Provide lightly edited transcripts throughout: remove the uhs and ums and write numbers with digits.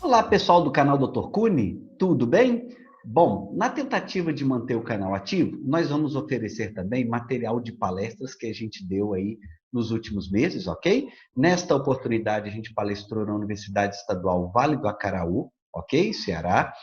Olá, pessoal do canal Dr. Cune, tudo bem? Bom, na tentativa de manter o canal ativo, nós vamos oferecer também material de palestras que a gente deu aí nos últimos meses, ok? Nesta oportunidade, a gente palestrou na Universidade Estadual Vale do Acaraú, ok? Ceará,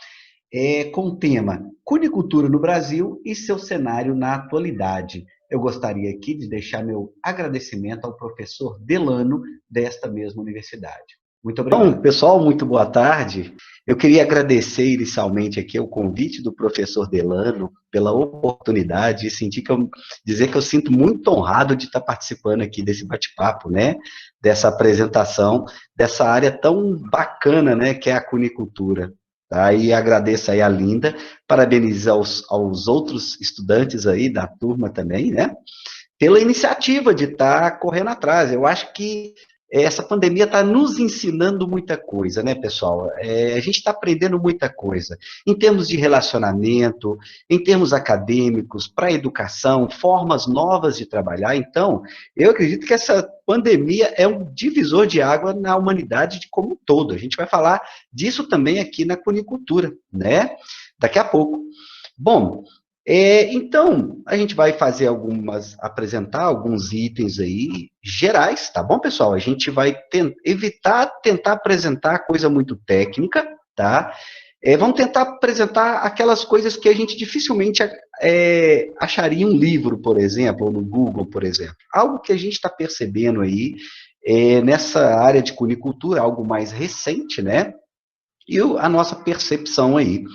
com o tema Cunicultura no Brasil e seu cenário na atualidade. Eu gostaria aqui de deixar meu agradecimento ao professor Delano desta mesma universidade. Muito Bom, obrigado. pessoal, muito boa tarde. Eu queria agradecer inicialmente aqui o convite do professor Delano pela oportunidade e dizer que eu sinto muito honrado de estar participando aqui desse bate-papo, né? Dessa apresentação, dessa área tão bacana, né? Que é a cunicultura. Tá? E agradeço aí a Linda, parabenizo aos outros estudantes aí da turma também, né? Pela iniciativa de estar correndo atrás. Eu acho que essa pandemia está nos ensinando muita coisa, né, pessoal? A gente está aprendendo muita coisa, em termos de relacionamento, em termos acadêmicos, para a educação, formas novas de trabalhar. Então, eu acredito que essa pandemia é um divisor de água na humanidade como um todo. A gente vai falar disso também aqui na cunicultura, né? Daqui a pouco. Bom, então, a gente vai apresentar alguns itens aí gerais, tá bom, pessoal? A gente vai evitar tentar apresentar coisa muito técnica, tá? Vamos tentar apresentar aquelas coisas que a gente dificilmente acharia em um livro, por exemplo, ou no Google, por exemplo. Algo que a gente está percebendo aí nessa área de cunicultura, algo mais recente, né? E a nossa percepção aí.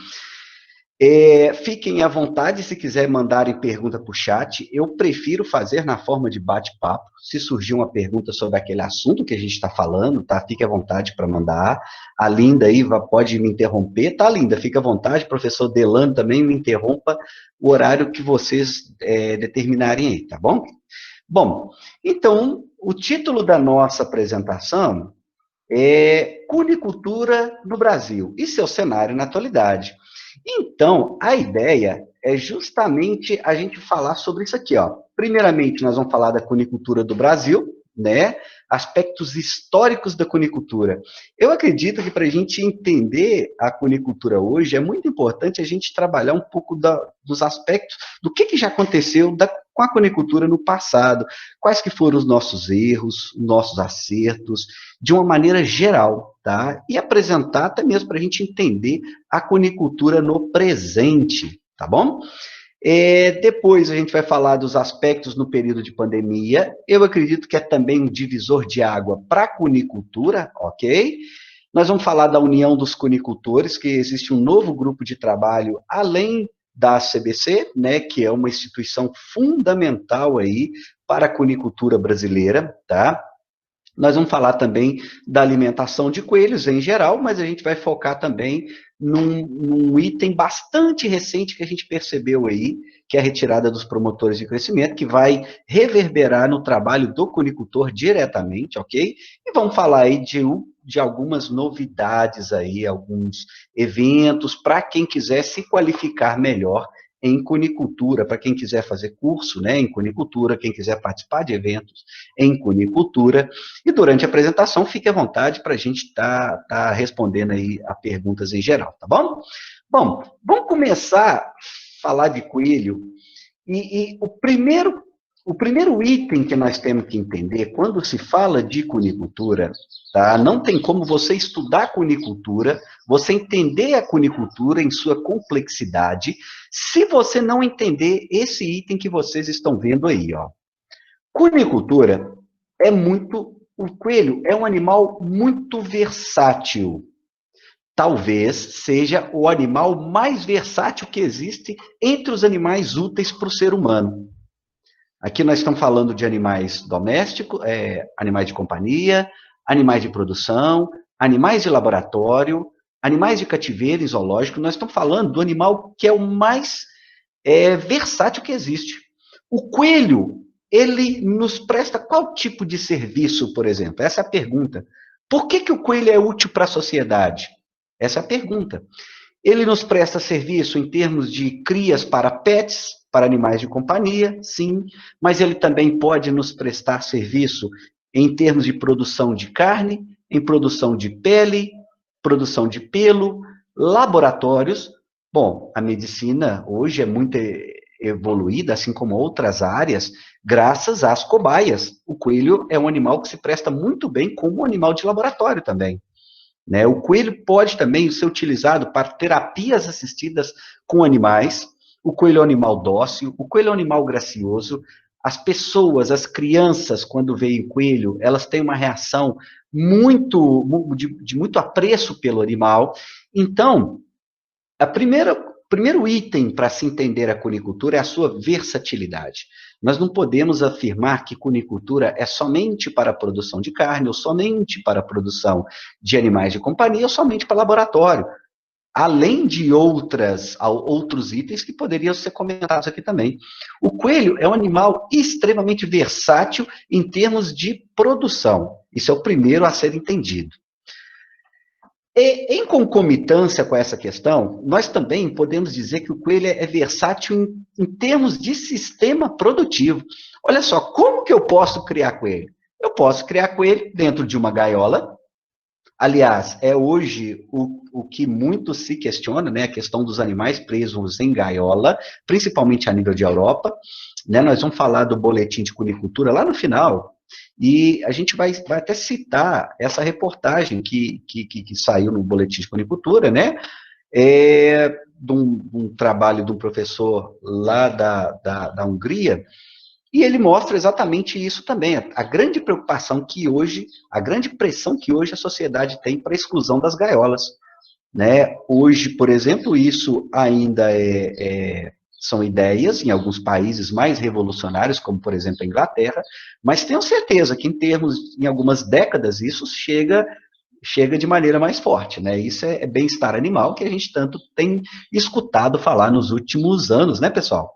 Fiquem à vontade se quiser mandarem pergunta para o chat. Eu prefiro fazer na forma de bate-papo. Se surgir uma pergunta sobre aquele assunto que a gente está falando, tá? Fique à vontade para mandar. A Linda aí pode me interromper, tá, Linda? Fique à vontade. Professor Delano também me interrompa o horário que vocês determinarem aí, tá bom? Bom, então, o título da nossa apresentação é Cunicultura no Brasil e seu cenário na atualidade. Então, a ideia é justamente a gente falar sobre isso aqui, ó. Primeiramente, nós vamos falar da cunicultura do Brasil, né? Aspectos históricos da cunicultura. Eu acredito que para a gente entender a cunicultura hoje, é muito importante a gente trabalhar um pouco dos aspectos do que já aconteceu com a cunicultura no passado, quais que foram os nossos erros, nossos acertos, de uma maneira geral, tá? E apresentar até mesmo para a gente entender a cunicultura no presente, tá bom? Depois a gente vai falar dos aspectos no período de pandemia. Eu acredito que é também um divisor de água para a cunicultura, ok? Nós vamos falar da União dos Cunicultores, que existe um novo grupo de trabalho além da CBC, né, que é uma instituição fundamental aí para a cunicultura brasileira, tá? Nós vamos falar também da alimentação de coelhos em geral, mas a gente vai focar também num item bastante recente que a gente percebeu aí, que é a retirada dos promotores de crescimento, que vai reverberar no trabalho do cunicultor diretamente, ok? E vamos falar aí de algumas novidades aí, alguns eventos, para quem quiser se qualificar melhor em cunicultura, para quem quiser fazer curso, né, em cunicultura, quem quiser participar de eventos em cunicultura. E durante a apresentação, fique à vontade para a gente tá respondendo aí a perguntas em geral, tá bom? Bom, vamos começar a falar de coelho. E o primeiro item que nós temos que entender, quando se fala de cunicultura, tá? Não tem como você estudar cunicultura, você entender a cunicultura em sua complexidade, se você não entender esse item que vocês estão vendo aí, ó. Cunicultura o coelho é um animal muito versátil. Talvez seja o animal mais versátil que existe entre os animais úteis para o ser humano. Aqui nós estamos falando de animais domésticos, animais de companhia, animais de produção, animais de laboratório, animais de cativeiro em zoológico. Nós estamos falando do animal que é o mais versátil que existe. O coelho, ele nos presta qual tipo de serviço, por exemplo? Essa é a pergunta. Por que o coelho é útil para a sociedade? Essa é a pergunta. Ele nos presta serviço em termos de crias para pets, para animais de companhia, sim, mas ele também pode nos prestar serviço em termos de produção de carne, em produção de pele, produção de pelo, laboratórios. Bom, a medicina hoje é muito evoluída, assim como outras áreas, graças às cobaias. O coelho é um animal que se presta muito bem como um animal de laboratório também. Né? O coelho pode também ser utilizado para terapias assistidas com animais. O coelho é um animal dócil, o coelho é um animal gracioso. As pessoas, as crianças, quando veem o coelho, elas têm uma reação de muito apreço pelo animal. Então, o primeiro item para se entender a cunicultura é a sua versatilidade. Nós não podemos afirmar que cunicultura é somente para a produção de carne, ou somente para a produção de animais de companhia, ou somente para laboratório. Além de outros itens que poderiam ser comentados aqui também. O coelho é um animal extremamente versátil em termos de produção. Isso é o primeiro a ser entendido. E, em concomitância com essa questão, nós também podemos dizer que o coelho é versátil em termos de sistema produtivo. Olha só, como que eu posso criar coelho? Eu posso criar coelho dentro de uma gaiola. Aliás, é hoje o que muito se questiona, né? A questão dos animais presos em gaiola, principalmente a nível de Europa. Né? Nós vamos falar do boletim de cunicultura lá no final. E a gente vai até citar essa reportagem que saiu no Boletim de Cunicultura, né? De um trabalho de um professor lá da Hungria, e ele mostra exatamente isso também, a grande preocupação que hoje, a grande pressão que hoje a sociedade tem para a exclusão das gaiolas. Né? Hoje, por exemplo, isso ainda são ideias em alguns países mais revolucionários, como, por exemplo, a Inglaterra, mas tenho certeza que, em algumas décadas, isso chega de maneira mais forte, né? Isso é bem-estar animal que a gente tanto tem escutado falar nos últimos anos, né, pessoal?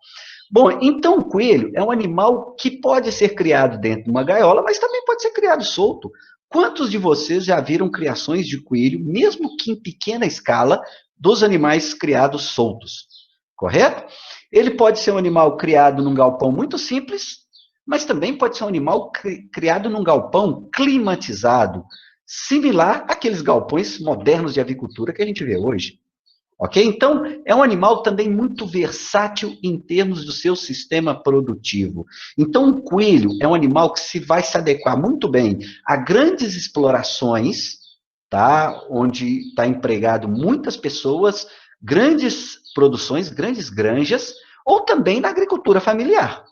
Bom, então o coelho é um animal que pode ser criado dentro de uma gaiola, mas também pode ser criado solto. Quantos de vocês já viram criações de coelho, mesmo que em pequena escala, dos animais criados soltos? Correto? Ele pode ser um animal criado num galpão muito simples, mas também pode ser um animal criado num galpão climatizado, similar àqueles galpões modernos de avicultura que a gente vê hoje. Ok? Então, é um animal também muito versátil em termos do seu sistema produtivo. Então, o coelho é um animal que vai se adequar muito bem a grandes explorações, tá? Onde está empregado muitas pessoas, grandes produções, grandes granjas, ou também na agricultura familiar,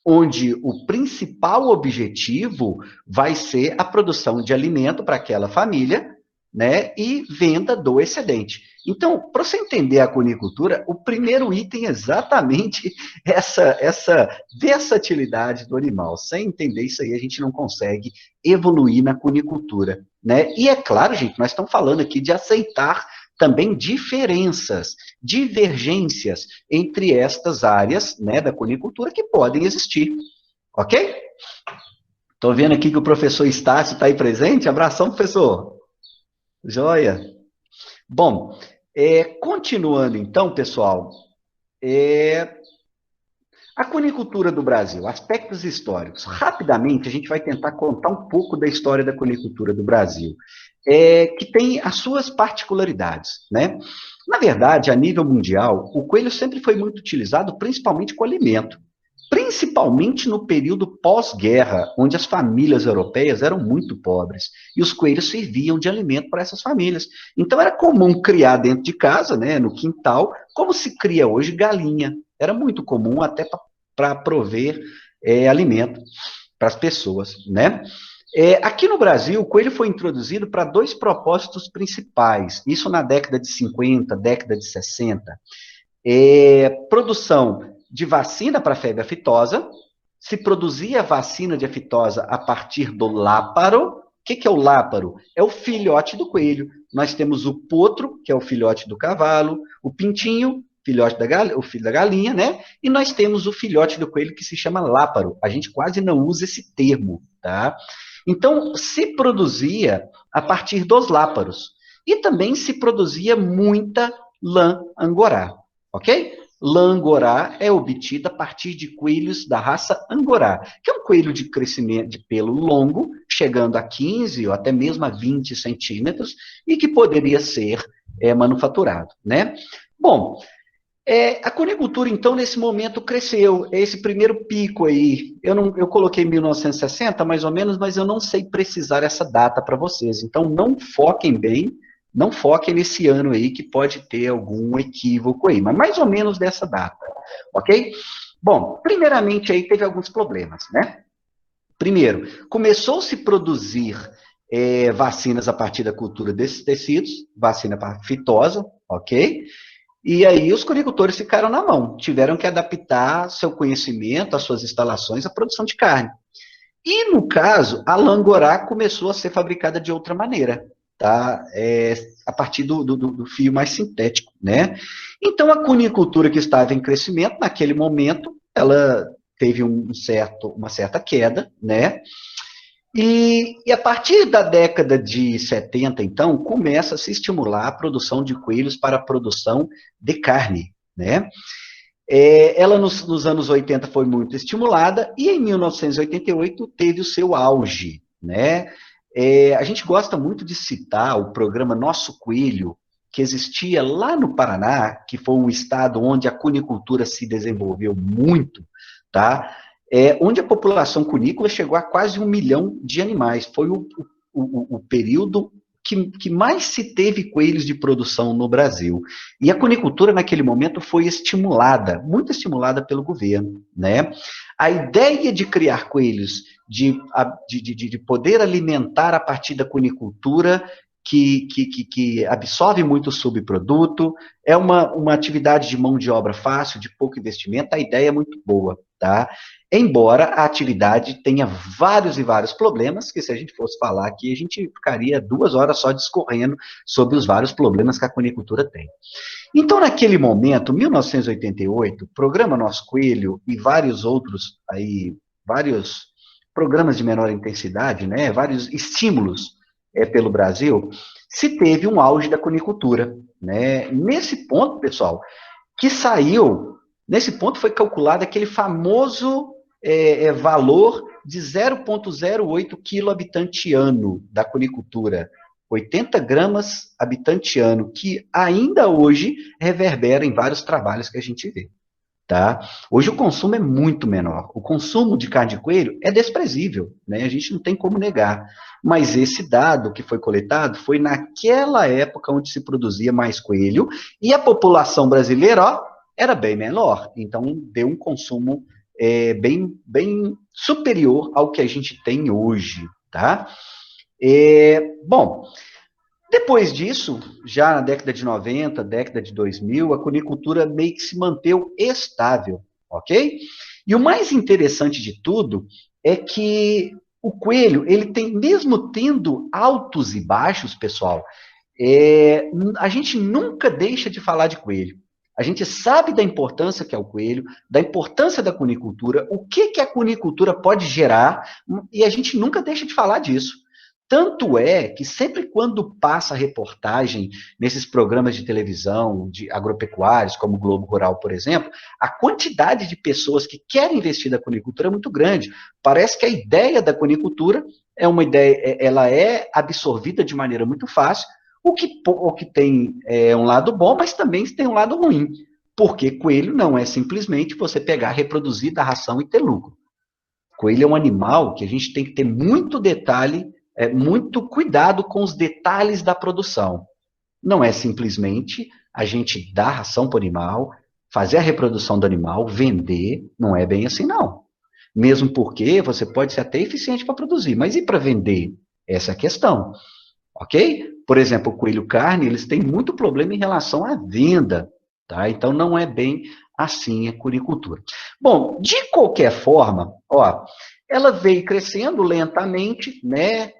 onde o principal objetivo vai ser a produção de alimento para aquela família, né, e venda do excedente. Então, para você entender a cunicultura, o primeiro item é exatamente essa versatilidade do animal. Sem entender isso aí, a gente não consegue evoluir na cunicultura, né? E é claro, gente, nós estamos falando aqui de aceitar também diferenças, divergências entre estas áreas, né, da cunicultura que podem existir, ok? Estou vendo aqui que o professor Estácio está aí presente. Abração, professor. Joia. Bom, continuando então, pessoal, a cunicultura do Brasil, aspectos históricos. Rapidamente, a gente vai tentar contar um pouco da história da cunicultura do Brasil, que tem as suas particularidades, né? Na verdade, a nível mundial, o coelho sempre foi muito utilizado, principalmente com alimento, principalmente no período pós-guerra, onde as famílias europeias eram muito pobres, e os coelhos serviam de alimento para essas famílias. Então, era comum criar dentro de casa, né, no quintal, como se cria hoje galinha. Era muito comum até para prover alimento para as pessoas, né? Aqui no Brasil, o coelho foi introduzido para dois propósitos principais, isso na década de 50, década de 60. Produção de vacina para febre aftosa, se produzia vacina de aftosa a partir do láparo. O que é o láparo? É o filhote do coelho. Nós temos o potro, que é o filhote do cavalo, o pintinho, o filho da galinha, né? E nós temos o filhote do coelho que se chama láparo. A gente quase não usa esse termo, tá? Então, se produzia a partir dos láparos. E também se produzia muita lã angorá, ok? Lã angorá é obtida a partir de coelhos da raça angorá, que é um coelho de crescimento de pelo longo, chegando a 15 ou até mesmo a 20 centímetros, e que poderia ser manufaturado, né? Bom, a conicultura, então, nesse momento cresceu, esse primeiro pico aí, eu coloquei 1960, mais ou menos, mas eu não sei precisar essa data para vocês, então não foquem bem, não foquem nesse ano aí, que pode ter algum equívoco aí, mas mais ou menos dessa data, ok? Bom, primeiramente aí teve alguns problemas, né? Primeiro, começou-se a produzir vacinas a partir da cultura desses tecidos, vacina para fitosa, ok? E aí os conicultores ficaram na mão, tiveram que adaptar seu conhecimento, as suas instalações à produção de carne. E, no caso, a langorá começou a ser fabricada de outra maneira, tá? A partir do fio mais sintético, né? Então, a conicultura que estava em crescimento, naquele momento, ela teve uma certa queda, né? E a partir da década de 70, então, começa a se estimular a produção de coelhos para a produção de carne, né? Ela, nos anos 80, foi muito estimulada, e em 1988 teve o seu auge, né? A gente gosta muito de citar o programa Nosso Coelho, que existia lá no Paraná, que foi um estado onde a cunicultura se desenvolveu muito, tá? Onde a população cunícola chegou a quase 1 milhão de animais. Foi o período que mais se teve coelhos de produção no Brasil. E a cunicultura, naquele momento, foi estimulada, muito estimulada pelo governo, né? A ideia de criar coelhos, de poder alimentar a partir da cunicultura, que absorve muito subproduto, é uma atividade de mão de obra fácil, de pouco investimento, a ideia é muito boa, tá? Embora a atividade tenha vários e vários problemas, que se a gente fosse falar aqui, a gente ficaria 2 horas só discorrendo sobre os vários problemas que a conicultura tem. Então, naquele momento, 1988, o programa Nosso Coelho e vários outros, vários programas de menor intensidade, né, vários estímulos pelo Brasil, se teve um auge da conicultura, né? Nesse ponto, pessoal, nesse ponto foi calculado aquele famoso valor de 0,08 quilo habitante ano da cunicultura, 80 gramas habitante ano, que ainda hoje reverbera em vários trabalhos que a gente vê. Tá? Hoje o consumo é muito menor. O consumo de carne de coelho é desprezível, né? A gente não tem como negar. Mas esse dado que foi coletado foi naquela época onde se produzia mais coelho e a população brasileira, ó, era bem menor. Então, deu um consumo bem superior ao que a gente tem hoje, tá? Bom, depois disso, já na década de 90, década de 2000, a cunicultura meio que se manteve estável, ok? E o mais interessante de tudo é que o coelho, ele tem, mesmo tendo altos e baixos, pessoal, a gente nunca deixa de falar de coelho. A gente sabe da importância que é o coelho, da importância da cunicultura, o que a cunicultura pode gerar, e a gente nunca deixa de falar disso. Tanto é que sempre quando passa reportagem nesses programas de televisão, de agropecuários, como o Globo Rural, por exemplo, a quantidade de pessoas que querem investir na cunicultura é muito grande. Parece que a ideia da cunicultura é uma ideia, ela é absorvida de maneira muito fácil, o que tem um lado bom, mas também tem um lado ruim. Porque coelho não é simplesmente você pegar, reproduzir da ração e ter lucro. Coelho é um animal que a gente tem que ter muito detalhe, muito cuidado com os detalhes da produção. Não é simplesmente a gente dar ração para o animal, fazer a reprodução do animal, vender, não é bem assim não. Mesmo porque você pode ser até eficiente para produzir, mas e para vender? Essa é a questão, ok? Por exemplo, o coelho carne, eles têm muito problema em relação à venda, tá? Então não é bem assim a cunicultura. Bom, de qualquer forma, ó, ela veio crescendo lentamente, né,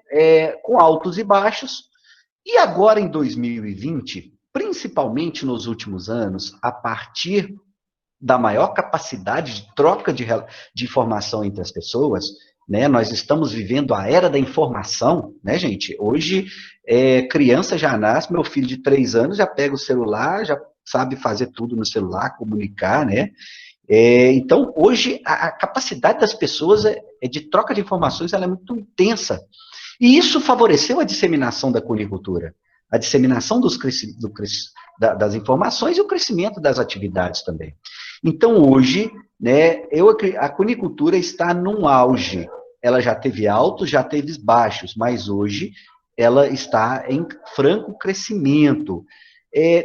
com altos e baixos, e agora em 2020, principalmente nos últimos anos, a partir da maior capacidade de troca de informação entre as pessoas, né, nós estamos vivendo a era da informação, né, gente? Hoje, criança já nasce, meu filho de 3 anos já pega o celular, já sabe fazer tudo no celular, comunicar, né? Então, hoje, a capacidade das pessoas de troca de informações ela é muito intensa. E isso favoreceu a disseminação da cunicultura, a disseminação das informações e o crescimento das atividades também. Então, hoje, né, a cunicultura está num auge. Ela já teve altos, já teve baixos, mas hoje ela está em franco crescimento.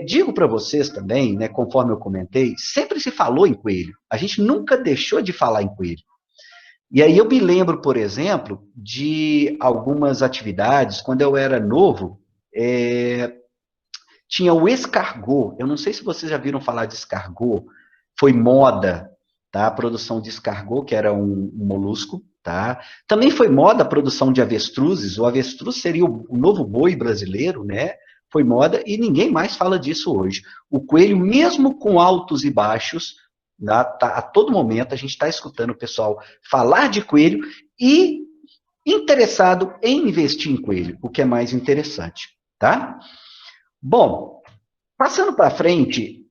Digo para vocês também, né, conforme eu comentei, sempre se falou em coelho. A gente nunca deixou de falar em coelho. E aí eu me lembro, por exemplo, de algumas atividades, quando eu era novo, tinha o escargot. Eu não sei se vocês já viram falar de escargot. Foi moda, tá? A produção de escargot, que era um molusco, tá? Também foi moda a produção de avestruzes. O avestruz seria o novo boi brasileiro, né? Foi moda e ninguém mais fala disso hoje. O coelho, mesmo com altos e baixos, a todo momento a gente está escutando o pessoal falar de coelho e interessado em investir em coelho, o que é mais interessante, tá? Bom, passando para frente,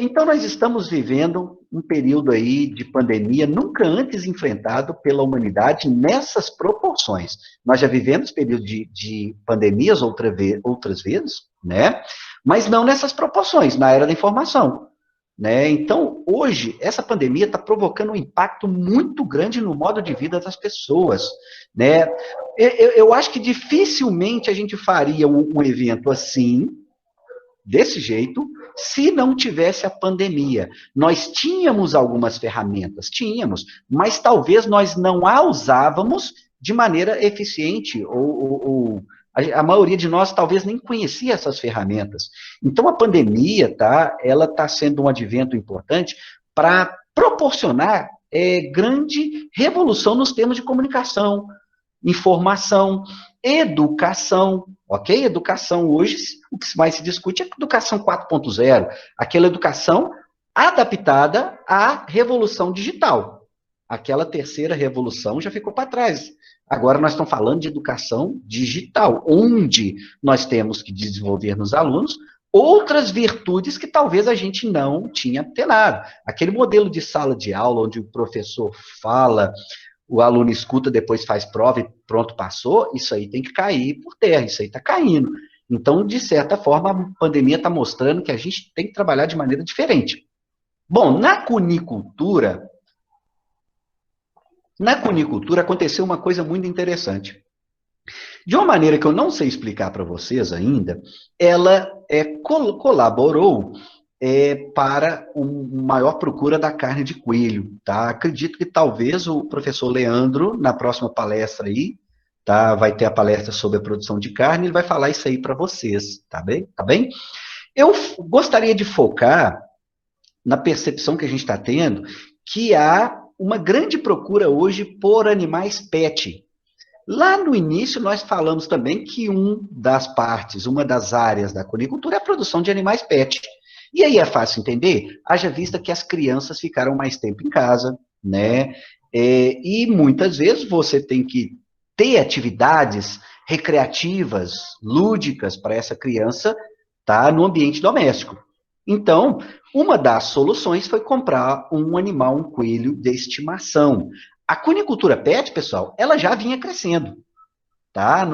então nós estamos vivendo um período aí de pandemia nunca antes enfrentado pela humanidade nessas proporções. Nós já vivemos período de pandemias outras vezes, né? Mas não nessas proporções, na era da informação. Né? Então, hoje, essa pandemia está provocando um impacto muito grande no modo de vida das pessoas. Né? Eu acho que dificilmente a gente faria um evento assim, desse jeito, se não tivesse a pandemia. Nós tínhamos algumas ferramentas, mas talvez nós não a usávamos de maneira eficiente, ou a maioria de nós talvez nem conhecia essas ferramentas. Então, a pandemia, tá, ela está sendo um advento importante para proporcionar grande revolução nos termos de comunicação, informação, educação, ok? Educação hoje, o que mais se discute é educação 4.0, aquela educação adaptada à revolução digital. Aquela terceira revolução já ficou para trás. Agora nós estamos falando de educação digital, onde nós temos que desenvolver nos alunos outras virtudes que talvez a gente não tinha antenado. Aquele modelo de sala de aula, onde o professor fala, o aluno escuta, depois faz prova e pronto, passou, isso aí tem que cair por terra, isso aí está caindo. Então, de certa forma, a pandemia está mostrando que a gente tem que trabalhar de maneira diferente. Bom, na cunicultura aconteceu uma coisa muito interessante. De uma maneira que eu não sei explicar para vocês ainda, ela colaborou para uma maior procura da carne de coelho. Tá? Acredito que talvez o professor Leandro, na próxima palestra aí, tá? Vai ter a palestra sobre a produção de carne, ele vai falar isso aí para vocês, tá bem? Tá bem? Eu gostaria de focar na percepção que a gente está tendo, que há uma grande procura hoje por animais pet. Lá no início, nós falamos também que uma das áreas da cunicultura é a produção de animais pet. E aí é fácil entender, haja vista que as crianças ficaram mais tempo em casa, né? E muitas vezes você tem que ter atividades recreativas, lúdicas para essa criança estar no ambiente doméstico. Então, uma das soluções foi comprar um animal, um coelho de estimação. A cunicultura pet, pessoal, ela já vinha crescendo, tá?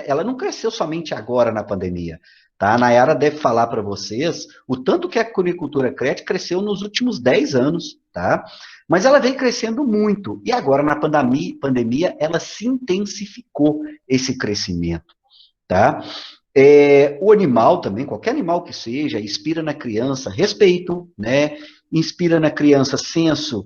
Ela não cresceu somente agora na pandemia, tá? A Nayara deve falar para vocês o tanto que a cunicultura pet cresceu nos últimos 10 anos, tá? Mas ela vem crescendo muito, e agora na pandemia ela se intensificou esse crescimento, tá? O animal também, qualquer animal que seja, inspira na criança respeito, né? Inspira na criança senso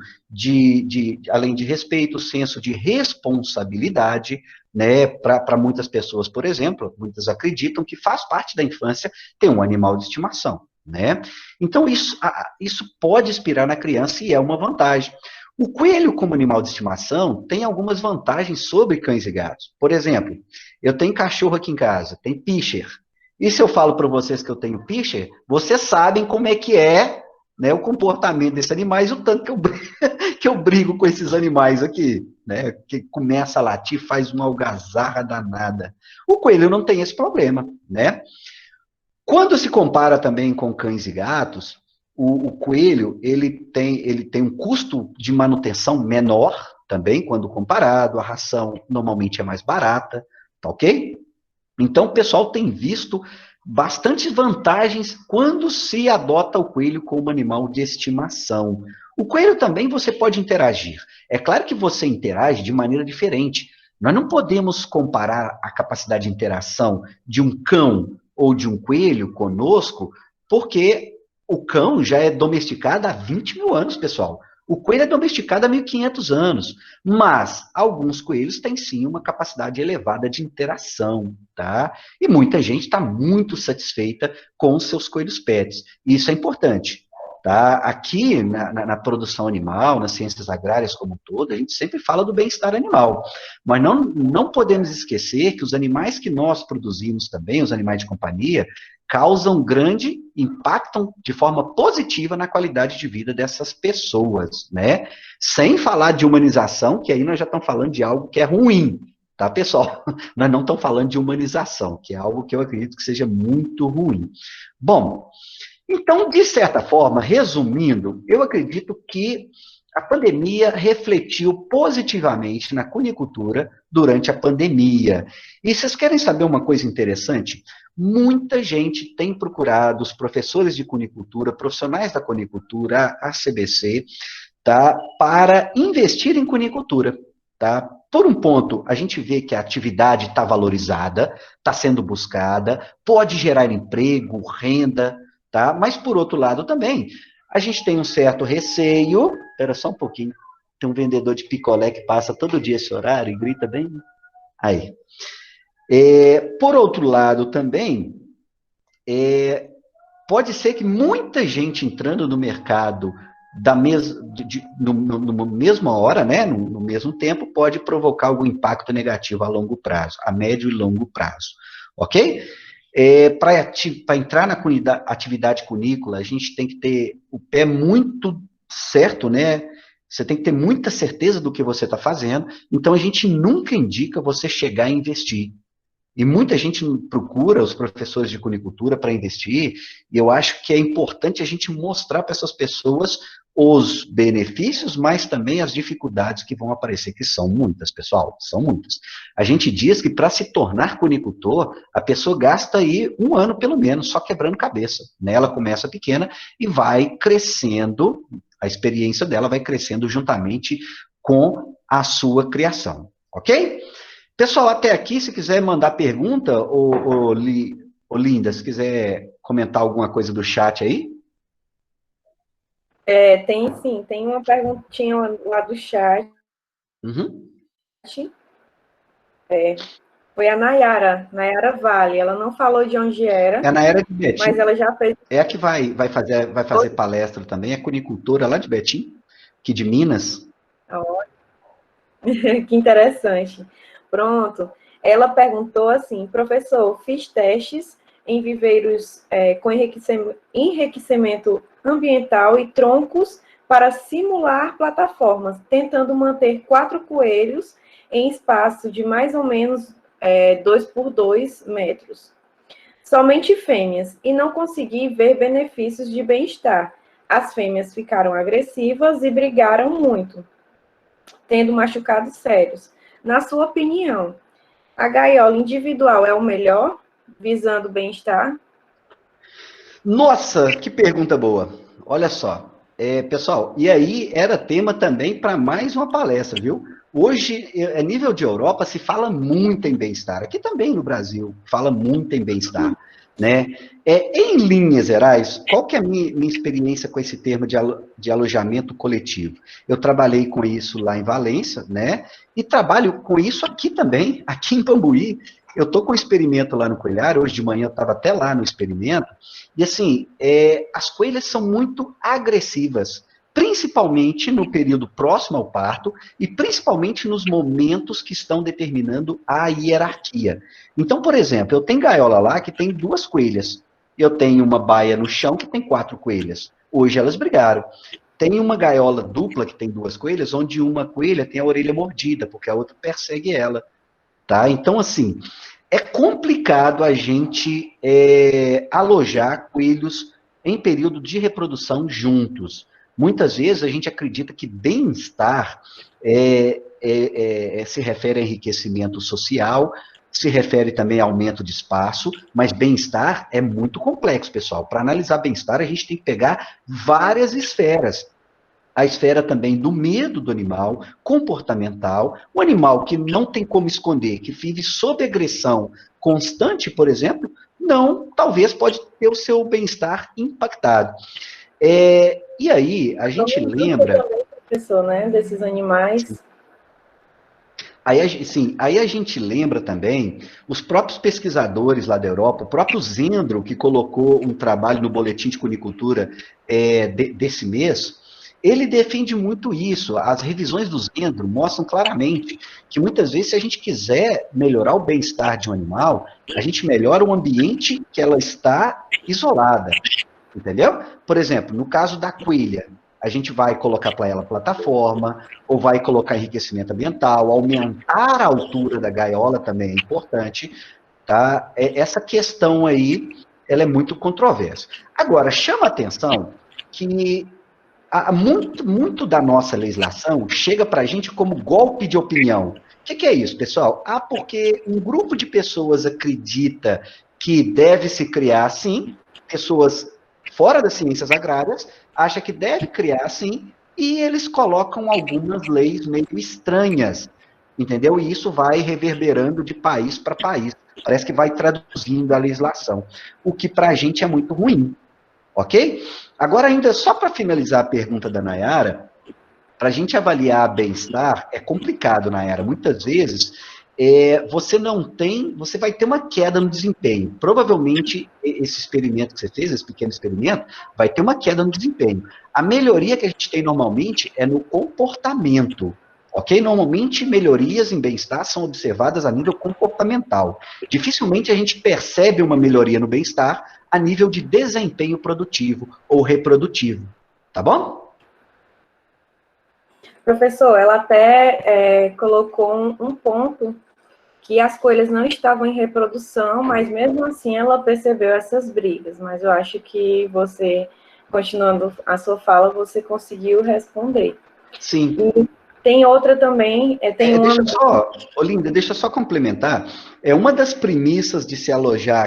além de respeito, senso de responsabilidade, né? Para muitas pessoas, por exemplo, muitas acreditam que faz parte da infância ter um animal de estimação, né? Então, isso pode inspirar na criança e é uma vantagem. O coelho, como animal de estimação, tem algumas vantagens sobre cães e gatos. Por exemplo, eu tenho cachorro aqui em casa, tem Pinscher. E se eu falo para vocês que eu tenho Pinscher, vocês sabem como é que é, né, o comportamento desses animais, o tanto que eu brigo com esses animais aqui, né, que começa a latir, faz uma algazarra danada. O coelho não tem esse problema, né? Quando se compara também com cães e gatos, o coelho ele tem um custo de manutenção menor também, quando comparado, a ração normalmente é mais barata, tá ok? Então, o pessoal tem visto bastante vantagens quando se adota o coelho como animal de estimação. O coelho também você pode interagir. É claro que você interage de maneira diferente. Nós não podemos comparar a capacidade de interação de um cão ou de um coelho conosco, porque o cão já é domesticado há 20 mil anos, pessoal. O coelho é domesticado há 1.500 anos, mas alguns coelhos têm sim uma capacidade elevada de interação, tá? E muita gente está muito satisfeita com os seus coelhos pets. Isso é importante, tá? Aqui na produção animal, nas ciências agrárias como um todo, a gente sempre fala do bem-estar animal, mas não podemos esquecer que os animais que nós produzimos também, os animais de companhia, causam grande, impactam de forma positiva na qualidade de vida dessas pessoas, né? Sem falar de humanização, que aí nós já estamos falando de algo que é ruim, tá, pessoal? Nós não estamos falando de humanização, que é algo que eu acredito que seja muito ruim. Bom, então, de certa forma, resumindo, eu acredito que a pandemia refletiu positivamente na cunicultura durante a pandemia. E vocês querem saber uma coisa interessante? Muita gente tem procurado os professores de cunicultura, profissionais da cunicultura, a CBC, tá, para investir em cunicultura. Tá? Por um ponto, a gente vê que a atividade está valorizada, está sendo buscada, pode gerar emprego, renda, tá? Mas, por outro lado, também, a gente tem um certo receio. Espera só um pouquinho. Tem um vendedor de picolé que passa todo dia esse horário e grita bem. Aí. Por outro lado, também, pode ser que muita gente entrando no mercado no mesma hora, né, no mesmo tempo, pode provocar algum impacto negativo a longo prazo, a médio e longo prazo. Ok? Para entrar na atividade cunícola, a gente tem que ter o pé muito certo, né? Você tem que ter muita certeza do que você está fazendo. Então, a gente nunca indica você chegar e investir. E muita gente procura os professores de cunicultura para investir, e eu acho que é importante a gente mostrar para essas pessoas os benefícios, mas também as dificuldades que vão aparecer, que são muitas, pessoal, são muitas. A gente diz que para se tornar cunicultor, a pessoa gasta aí 1 ano pelo menos só quebrando cabeça, né? Ela começa pequena e vai crescendo, a experiência dela vai crescendo juntamente com a sua criação, ok? Pessoal, até aqui, se quiser mandar pergunta, ou Linda, se quiser comentar alguma coisa do chat aí. Tem sim, tem uma perguntinha lá do chat. Uhum. Foi a Nayara Vale. Ela não falou de onde era. É a Nayara de Betim. Mas ela já fez. É a que vai fazer palestra também, é cunicultora lá de Betim, que de Minas. Que interessante. Pronto. Ela perguntou assim, professor, fiz testes em viveiros com enriquecimento ambiental e troncos para simular plataformas, tentando manter 4 coelhos em espaço de mais ou menos 2 por 2 metros. Somente fêmeas, e não consegui ver benefícios de bem-estar. As fêmeas ficaram agressivas e brigaram muito, tendo machucados sérios. Na sua opinião, a gaiola individual é o melhor, visando o bem-estar? Nossa, que pergunta boa. Olha só. Pessoal, e aí era tema também para mais uma palestra, viu? Hoje, a nível de Europa, se fala muito em bem-estar. Aqui também no Brasil, fala muito em bem-estar, né? Em linhas gerais, qual que é a minha experiência com esse termo de alojamento coletivo? Eu trabalhei com isso lá em Valência, né? E trabalho com isso aqui também, aqui em Pambuí. Eu estou com um experimento lá no Coelhar, hoje de manhã eu estava até lá no experimento, e assim, as coelhas são muito agressivas, principalmente no período próximo ao parto e principalmente nos momentos que estão determinando a hierarquia. Então, por exemplo, eu tenho gaiola lá que tem 2 coelhas, eu tenho uma baia no chão que tem 4 coelhas. Hoje elas brigaram. Tem uma gaiola dupla que tem 2 coelhas, onde uma coelha tem a orelha mordida, porque a outra persegue ela. Tá? Então, assim, é complicado a gente alojar coelhos em período de reprodução juntos. Muitas vezes a gente acredita que bem-estar se refere a enriquecimento social, se refere também a aumento de espaço, mas bem-estar é muito complexo, pessoal. Para analisar bem-estar, a gente tem que pegar várias esferas. A esfera também do medo do animal, comportamental, o animal que não tem como esconder, que vive sob agressão constante, por exemplo, não, talvez pode ter o seu bem-estar impactado. E aí, a gente lembra... Professor, né, desses animais. Aí a gente lembra também os próprios pesquisadores lá da Europa, o próprio Zendro, que colocou um trabalho no Boletim de Cunicultura desse mês, ele defende muito isso. As revisões do Zendro mostram claramente que muitas vezes, se a gente quiser melhorar o bem-estar de um animal, a gente melhora o ambiente que ela está isolada, entendeu? Por exemplo, no caso da coelha, a gente vai colocar para ela plataforma, ou vai colocar enriquecimento ambiental, aumentar a altura da gaiola também é importante, tá? Essa questão aí, ela é muito controversa. Agora, chama a atenção que muito da nossa legislação chega para a gente como golpe de opinião. O que é isso, pessoal? Porque um grupo de pessoas acredita que deve se criar, sim, pessoas fora das ciências agrárias, acha que deve criar, sim, e eles colocam algumas leis meio estranhas, entendeu? E isso vai reverberando de país para país. Parece que vai traduzindo a legislação, o que para a gente é muito ruim, ok? Agora, ainda só para finalizar a pergunta da Nayara, para a gente avaliar bem-estar, é complicado, Nayara. Muitas vezes, você vai ter uma queda no desempenho. Provavelmente, esse experimento que você fez, esse pequeno experimento, vai ter uma queda no desempenho. A melhoria que a gente tem normalmente é no comportamento, ok? Normalmente, melhorias em bem-estar são observadas a nível comportamental. Dificilmente a gente percebe uma melhoria no bem-estar a nível de desempenho produtivo ou reprodutivo, tá bom? Professor, ela até colocou um ponto que as coelhas não estavam em reprodução, mas mesmo assim ela percebeu essas brigas. Mas eu acho que você, continuando a sua fala, você conseguiu responder. Sim. E tem outra também, Deixa só, Olinda, deixa eu só complementar. Uma das premissas de se alojar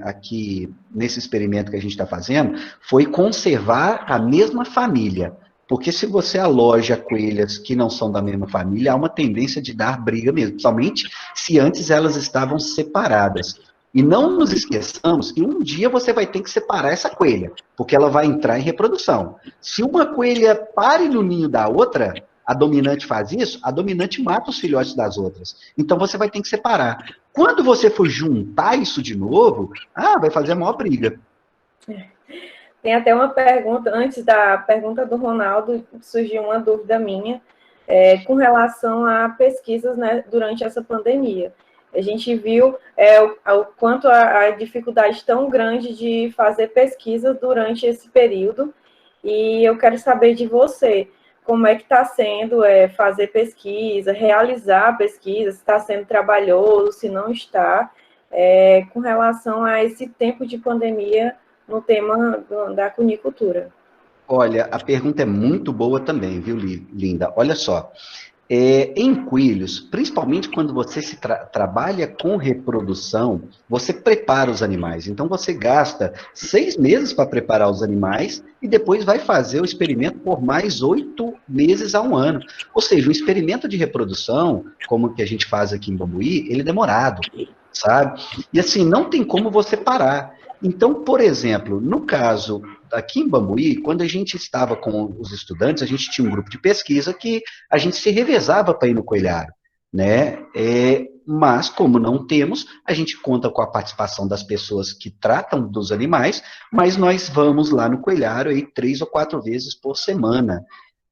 aqui nesse experimento que a gente está fazendo foi conservar a mesma família. Porque se você aloja coelhas que não são da mesma família, há uma tendência de dar briga mesmo, somente se antes elas estavam separadas. E não nos esqueçamos que um dia você vai ter que separar essa coelha, porque ela vai entrar em reprodução. Se uma coelha pare no ninho da outra, a dominante faz isso, a dominante mata os filhotes das outras. Então você vai ter que separar. Quando você for juntar isso de novo, vai fazer a maior briga. Tem até uma pergunta, antes da pergunta do Ronaldo, surgiu uma dúvida minha, com relação a pesquisas, né, durante essa pandemia. A gente viu o quanto a dificuldade tão grande de fazer pesquisa durante esse período, e eu quero saber de você, como é que está sendo fazer pesquisa, realizar pesquisa, se está sendo trabalhoso, se não está, com relação a esse tempo de pandemia no tema da cunicultura. Olha, a pergunta é muito boa também, viu, Linda? Olha só, em coelhos, principalmente quando você trabalha com reprodução, você prepara os animais. Então, você gasta 6 meses para preparar os animais e depois vai fazer o experimento por mais 8 meses a 1 ano. Ou seja, um experimento de reprodução, como o que a gente faz aqui em Bambuí, ele é demorado, sabe? E assim, não tem como você parar. Então, por exemplo, no caso aqui em Bambuí, quando a gente estava com os estudantes, a gente tinha um grupo de pesquisa que a gente se revezava para ir no coelhário, né? Mas, como não temos, a gente conta com a participação das pessoas que tratam dos animais, mas nós vamos lá no coelhário aí 3 ou 4 vezes por semana.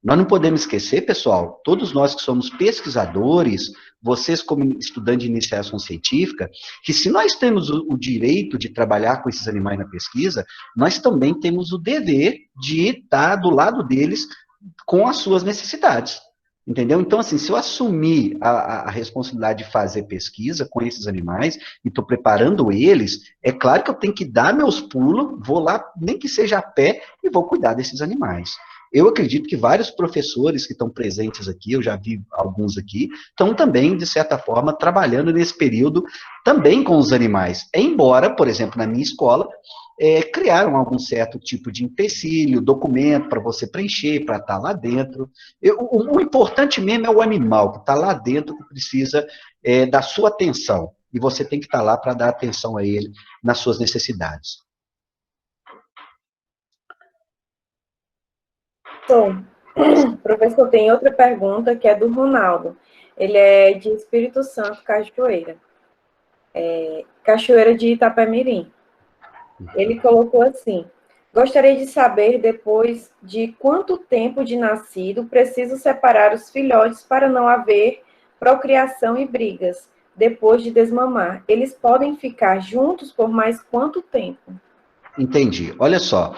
Nós não podemos esquecer, pessoal, todos nós que somos pesquisadores, vocês como estudantes de iniciação científica, que se nós temos o direito de trabalhar com esses animais na pesquisa, nós também temos o dever de estar do lado deles com as suas necessidades. Entendeu? Então, assim, se eu assumir a responsabilidade de fazer pesquisa com esses animais e estou preparando eles, é claro que eu tenho que dar meus pulos, vou lá, nem que seja a pé, e vou cuidar desses animais. Eu acredito que vários professores que estão presentes aqui, eu já vi alguns aqui, estão também, de certa forma, trabalhando nesse período também com os animais. Embora, por exemplo, na minha escola, criaram algum certo tipo de empecilho, documento para você preencher, para estar lá dentro. O importante mesmo é o animal que está lá dentro, que precisa da sua atenção. E você tem que estar lá para dar atenção a ele nas suas necessidades. Bom, professor, tem outra pergunta que é do Ronaldo. Ele é de Espírito Santo, Cachoeira. Cachoeira de Itapemirim. Ele colocou assim: gostaria de saber, depois de quanto tempo de nascido, preciso separar os filhotes para não haver procriação e brigas. Depois de desmamar, eles podem ficar juntos por mais quanto tempo? Entendi. Olha só,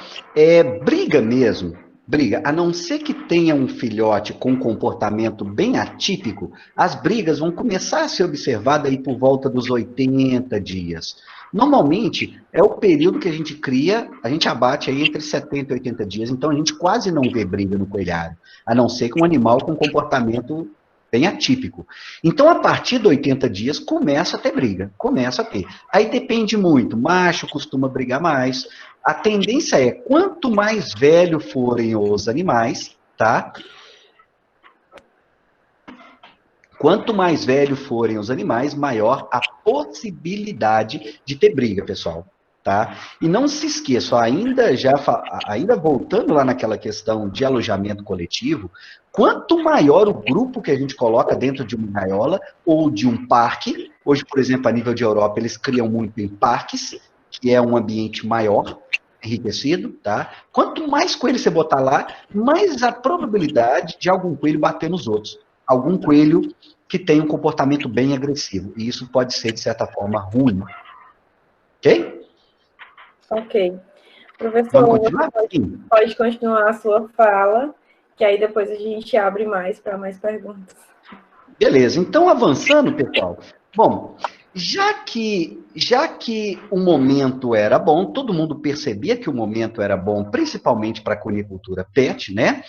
briga mesmo, briga, a não ser que tenha um filhote com um comportamento bem atípico, as brigas vão começar a ser observadas aí por volta dos 80 dias. Normalmente, é o período que a gente cria, a gente abate aí entre 70 e 80 dias, então a gente quase não vê briga no coelhário, a não ser que um animal com comportamento bem atípico. Então, a partir de 80 dias, começa a ter briga, começa a ter. Aí depende muito, macho costuma brigar mais. A tendência é, quanto mais velho forem os animais, tá? Quanto mais velho forem os animais, maior a possibilidade de ter briga, pessoal. Tá? E não se esqueça, ainda voltando lá naquela questão de alojamento coletivo, quanto maior o grupo que a gente coloca dentro de uma gaiola ou de um parque, hoje, por exemplo, a nível de Europa, eles criam muito em parques, que é um ambiente maior, enriquecido, tá? Quanto mais coelho você botar lá, mais a probabilidade de algum coelho bater nos outros. Algum coelho que tem um comportamento bem agressivo. E isso pode ser, de certa forma, ruim. Ok? Ok. Professor, Vamos continuar? pode continuar a sua fala, que aí depois a gente abre mais para mais perguntas. Beleza, então avançando, pessoal. Bom, já que o momento era bom, todo mundo percebia que o momento era bom, principalmente para a cunicultura PET, né?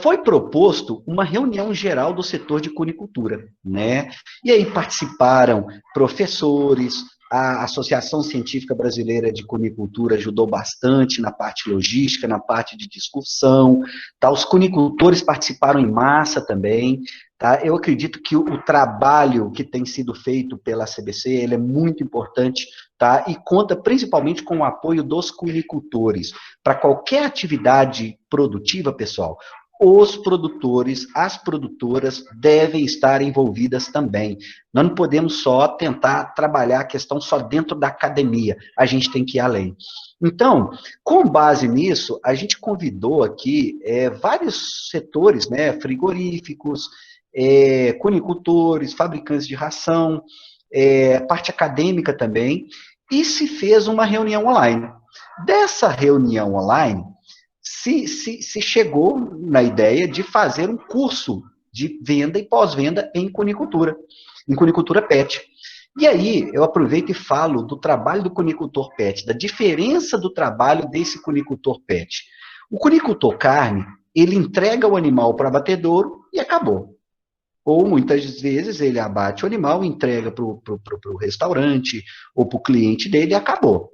Foi proposto uma reunião geral do setor de cunicultura, né? E aí participaram professores, a Associação Científica Brasileira de Cunicultura ajudou bastante na parte logística, na parte de discussão, tá? Os cunicultores participaram em massa também, tá? Eu acredito que o trabalho que tem sido feito pela CBC, ele é muito importante, tá? E conta principalmente com o apoio dos cunicultores. Para qualquer atividade produtiva, pessoal, os produtores, as produtoras devem estar envolvidas também. Nós não podemos só tentar trabalhar a questão só dentro da academia, a gente tem que ir além. Então, com base nisso, a gente convidou aqui vários setores, né, frigoríficos, cunicultores, fabricantes de ração, parte acadêmica também, e se fez uma reunião online. Dessa reunião online, se chegou na ideia de fazer um curso de venda e pós-venda em cunicultura PET. E aí, eu aproveito e falo do trabalho do cunicultor PET, da diferença do trabalho desse cunicultor PET. O cunicultor carne, ele entrega o animal para abatedouro e acabou. Ou, muitas vezes, ele abate o animal, entrega para o restaurante ou para o cliente dele e acabou.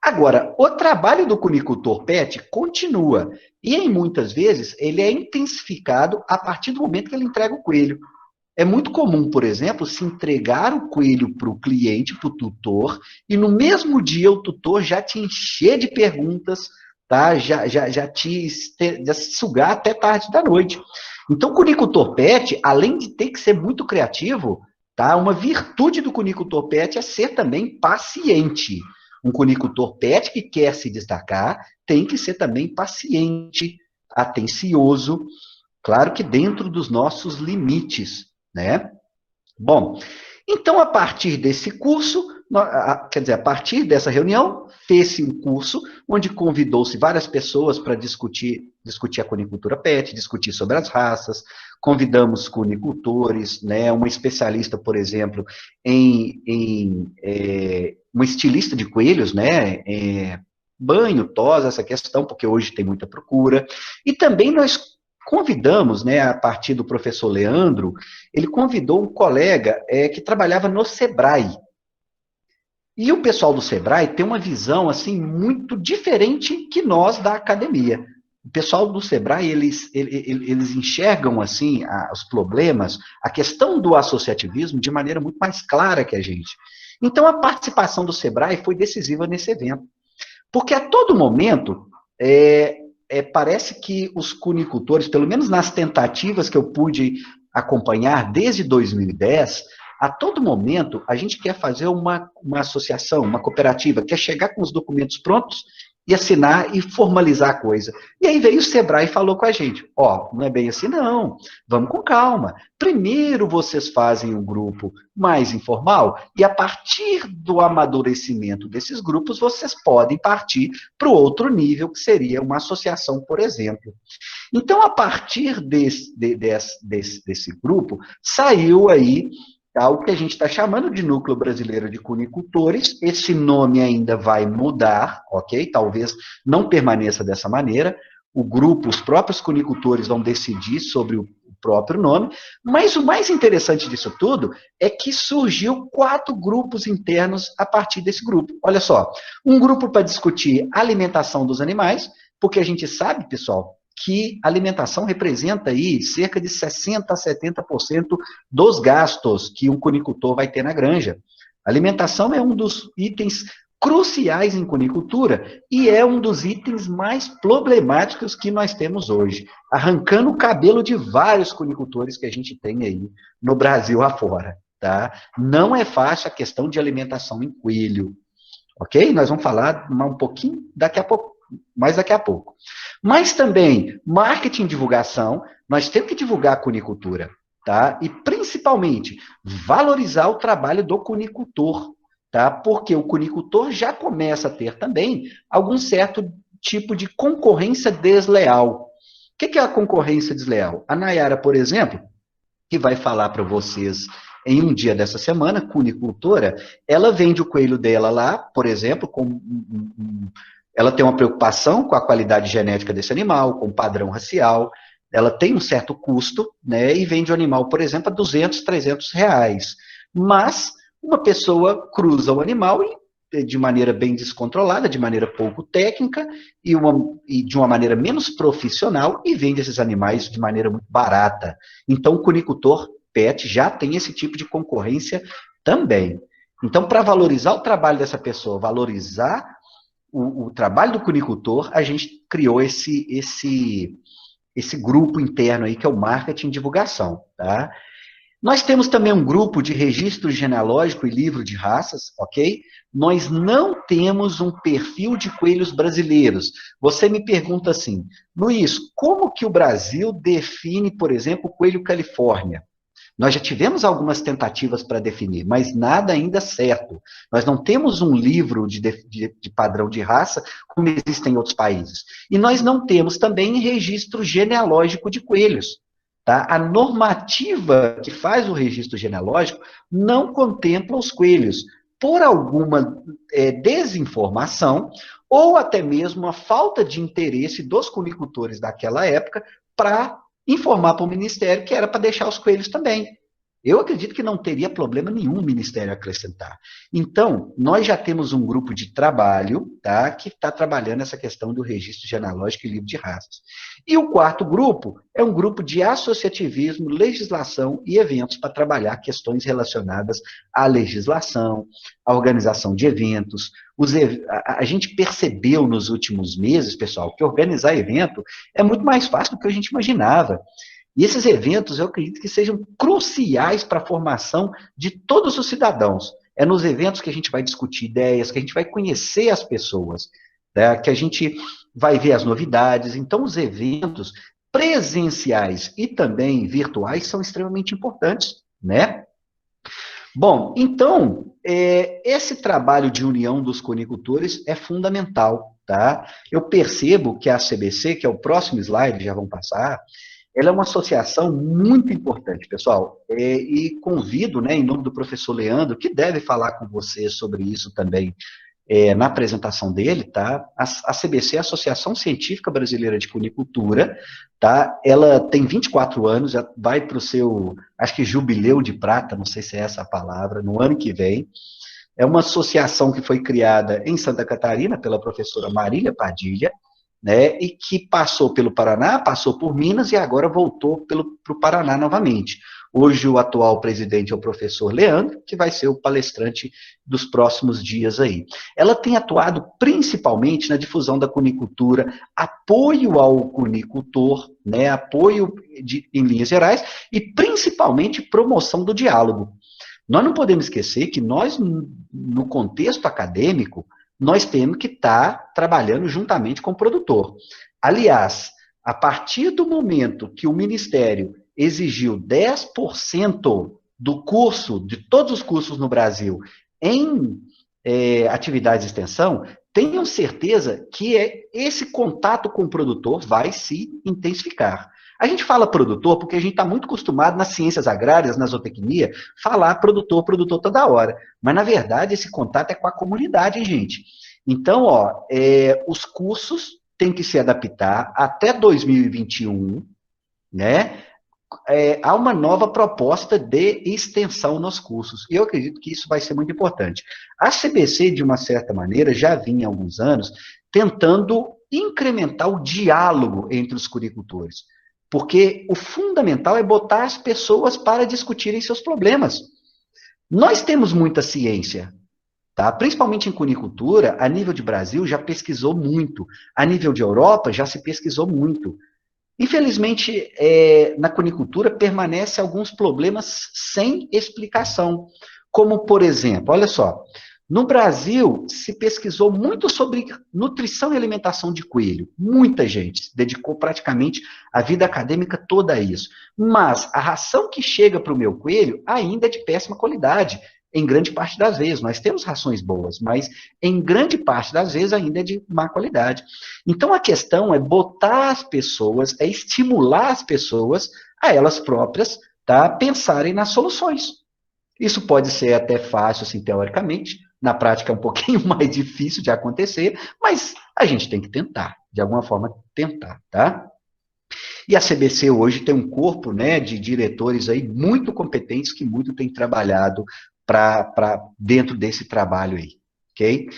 Agora, o trabalho do cunicultor PET continua. E, em muitas vezes, ele é intensificado a partir do momento que ele entrega o coelho. É muito comum, por exemplo, se entregar o coelho para o cliente, para o tutor, e no mesmo dia o tutor já te encher de perguntas, tá? já te sugar até tarde da noite. Então, o cunicultor PET, além de ter que ser muito criativo, tá? Uma virtude do cunicultor PET é ser também paciente. Um cunicultor PET que quer se destacar tem que ser também paciente, atencioso, claro que dentro dos nossos limites, né? Bom, então a partir desse curso, quer dizer, a partir dessa reunião, fez-se um curso onde convidou-se várias pessoas para discutir a cunicultura PET, discutir sobre as raças, convidamos cunicultores, né, uma especialista, por exemplo, uma estilista de coelhos, né, banho, tosa, essa questão, porque hoje tem muita procura. E também nós convidamos, né, a partir do professor Leandro, ele convidou um colega que trabalhava no Sebrae. E o pessoal do Sebrae tem uma visão, assim, muito diferente que nós da academia. O pessoal do Sebrae, eles enxergam, assim, os problemas, a questão do associativismo de maneira muito mais clara que a gente. Então, a participação do Sebrae foi decisiva nesse evento. Porque a todo momento, parece que os cunicultores, pelo menos nas tentativas que eu pude acompanhar desde 2010, a todo momento a gente quer fazer uma associação, uma cooperativa, quer chegar com os documentos prontos e assinar e formalizar a coisa. E aí veio o Sebrae e falou com a gente, não é bem assim não, vamos com calma. Primeiro vocês fazem um grupo mais informal e a partir do amadurecimento desses grupos, vocês podem partir para o outro nível, que seria uma associação, por exemplo. Então, a partir desse grupo, saiu aí o que a gente está chamando de Núcleo Brasileiro de Cunicultores. Esse nome ainda vai mudar, ok? Talvez não permaneça dessa maneira. O grupo, os próprios cunicultores vão decidir sobre o próprio nome, mas o mais interessante disso tudo é que surgiu 4 grupos internos a partir desse grupo. Olha só, um grupo para discutir a alimentação dos animais, porque a gente sabe, pessoal, que a alimentação representa aí cerca de 60% a 70% dos gastos que um cunicultor vai ter na granja. A alimentação é um dos itens cruciais em cunicultura e é um dos itens mais problemáticos que nós temos hoje, arrancando o cabelo de vários cunicultores que a gente tem aí no Brasil afora, tá? Não é fácil a questão de alimentação em coelho, ok? Nós vamos falar um pouquinho daqui a pouco. Mas também, marketing e divulgação, nós temos que divulgar a cunicultura, tá? E principalmente, valorizar o trabalho do cunicultor, tá? Porque o cunicultor já começa a ter também algum certo tipo de concorrência desleal. O que é a concorrência desleal? A Nayara, por exemplo, que vai falar para vocês em um dia dessa semana, cunicultora, ela vende o coelho dela lá, por exemplo, ela tem uma preocupação com a qualidade genética desse animal, com o padrão racial, ela tem um certo custo, né, e vende o animal, por exemplo, a 200, 300 reais. Mas uma pessoa cruza o animal de maneira bem descontrolada, de maneira pouco técnica e de uma maneira menos profissional e vende esses animais de maneira muito barata. Então, o cunicultor pet já tem esse tipo de concorrência também. Então, para valorizar o trabalho dessa pessoa, valorizar o trabalho do cunicultor, a gente criou esse grupo interno aí, que é o marketing e divulgação, tá? Nós temos também um grupo de registro genealógico e livro de raças, ok? Nós não temos um perfil de coelhos brasileiros. Você me pergunta assim, Luiz, como que o Brasil define, por exemplo, o coelho Califórnia? Nós já tivemos algumas tentativas para definir, mas nada ainda certo. Nós não temos um livro de padrão de raça, como existe em outros países. E nós não temos também registro genealógico de coelhos. Tá? A normativa que faz o registro genealógico não contempla os coelhos, por alguma desinformação, ou até mesmo a falta de interesse dos cunicultores daquela época para informar para o Ministério que era para deixar os coelhos também. Eu acredito que não teria problema nenhum o Ministério acrescentar. Então, nós já temos um grupo de trabalho, tá, que está trabalhando essa questão do registro genealógico e livro de raças. E o 4º grupo é um grupo de associativismo, legislação e eventos para trabalhar questões relacionadas à legislação, à organização de eventos. A gente percebeu nos últimos meses, pessoal, que organizar evento é muito mais fácil do que a gente imaginava. E esses eventos, eu acredito que sejam cruciais para a formação de todos os cidadãos. É nos eventos que a gente vai discutir ideias, que a gente vai conhecer as pessoas, né? Que a gente vai ver as novidades. Então, os eventos presenciais e também virtuais são extremamente importantes, né? Bom, então, esse trabalho de união dos cunicultores é fundamental, tá? Eu percebo que a CBC, que é o próximo slide, já vão passar, ela é uma associação muito importante, pessoal, e convido, né, em nome do professor Leandro, que deve falar com vocês sobre isso também na apresentação dele, tá? A CBC, a Associação Científica Brasileira de Cunicultura, tá? Ela tem 24 anos, já vai para o seu, acho que jubileu de prata, não sei se é essa a palavra, no ano que vem. É uma associação que foi criada em Santa Catarina pela professora Marília Padilha, né? E que passou pelo Paraná, passou por Minas e agora voltou para o Paraná novamente. Hoje o atual presidente é o professor Leandro, que vai ser o palestrante dos próximos dias aí. Ela tem atuado principalmente na difusão da cunicultura, apoio ao cunicultor, né, apoio em linhas gerais, e principalmente promoção do diálogo. Nós não podemos esquecer que nós, no contexto acadêmico, nós temos que estar trabalhando juntamente com o produtor. Aliás, a partir do momento que o Ministério exigiu 10% do curso, de todos os cursos no Brasil, em atividades de extensão, tenham certeza que esse contato com o produtor vai se intensificar. A gente fala produtor porque a gente está muito acostumado nas ciências agrárias, na zootecnia, falar produtor toda hora. Mas, na verdade, esse contato é com a comunidade, hein, gente? Então, os cursos têm que se adaptar até 2021, né? Há uma nova proposta de extensão nos cursos. E eu acredito que isso vai ser muito importante. A CBC, de uma certa maneira, já vinha há alguns anos tentando incrementar o diálogo entre os curicultores. Porque o fundamental é botar as pessoas para discutirem seus problemas. Nós temos muita ciência, tá? Principalmente em cunicultura, a nível de Brasil já pesquisou muito, a nível de Europa já se pesquisou muito. Infelizmente, na cunicultura permanecem alguns problemas sem explicação, como, por exemplo, olha só, no Brasil se pesquisou muito sobre nutrição e alimentação de coelho, muita gente dedicou praticamente a vida acadêmica toda a isso, mas a ração que chega para o meu coelho ainda é de péssima qualidade, em grande parte das vezes. Nós temos rações boas, mas em grande parte das vezes ainda é de má qualidade. Então a questão é botar as pessoas, é estimular as pessoas a elas próprias, tá, pensarem nas soluções. Isso pode ser até fácil, assim, teoricamente, na prática é um pouquinho mais difícil de acontecer, mas a gente tem que tentar, de alguma forma tentar, tá? E a CBC hoje tem um corpo, né, de diretores aí muito competentes que muito têm trabalhado para dentro desse trabalho aí, ok?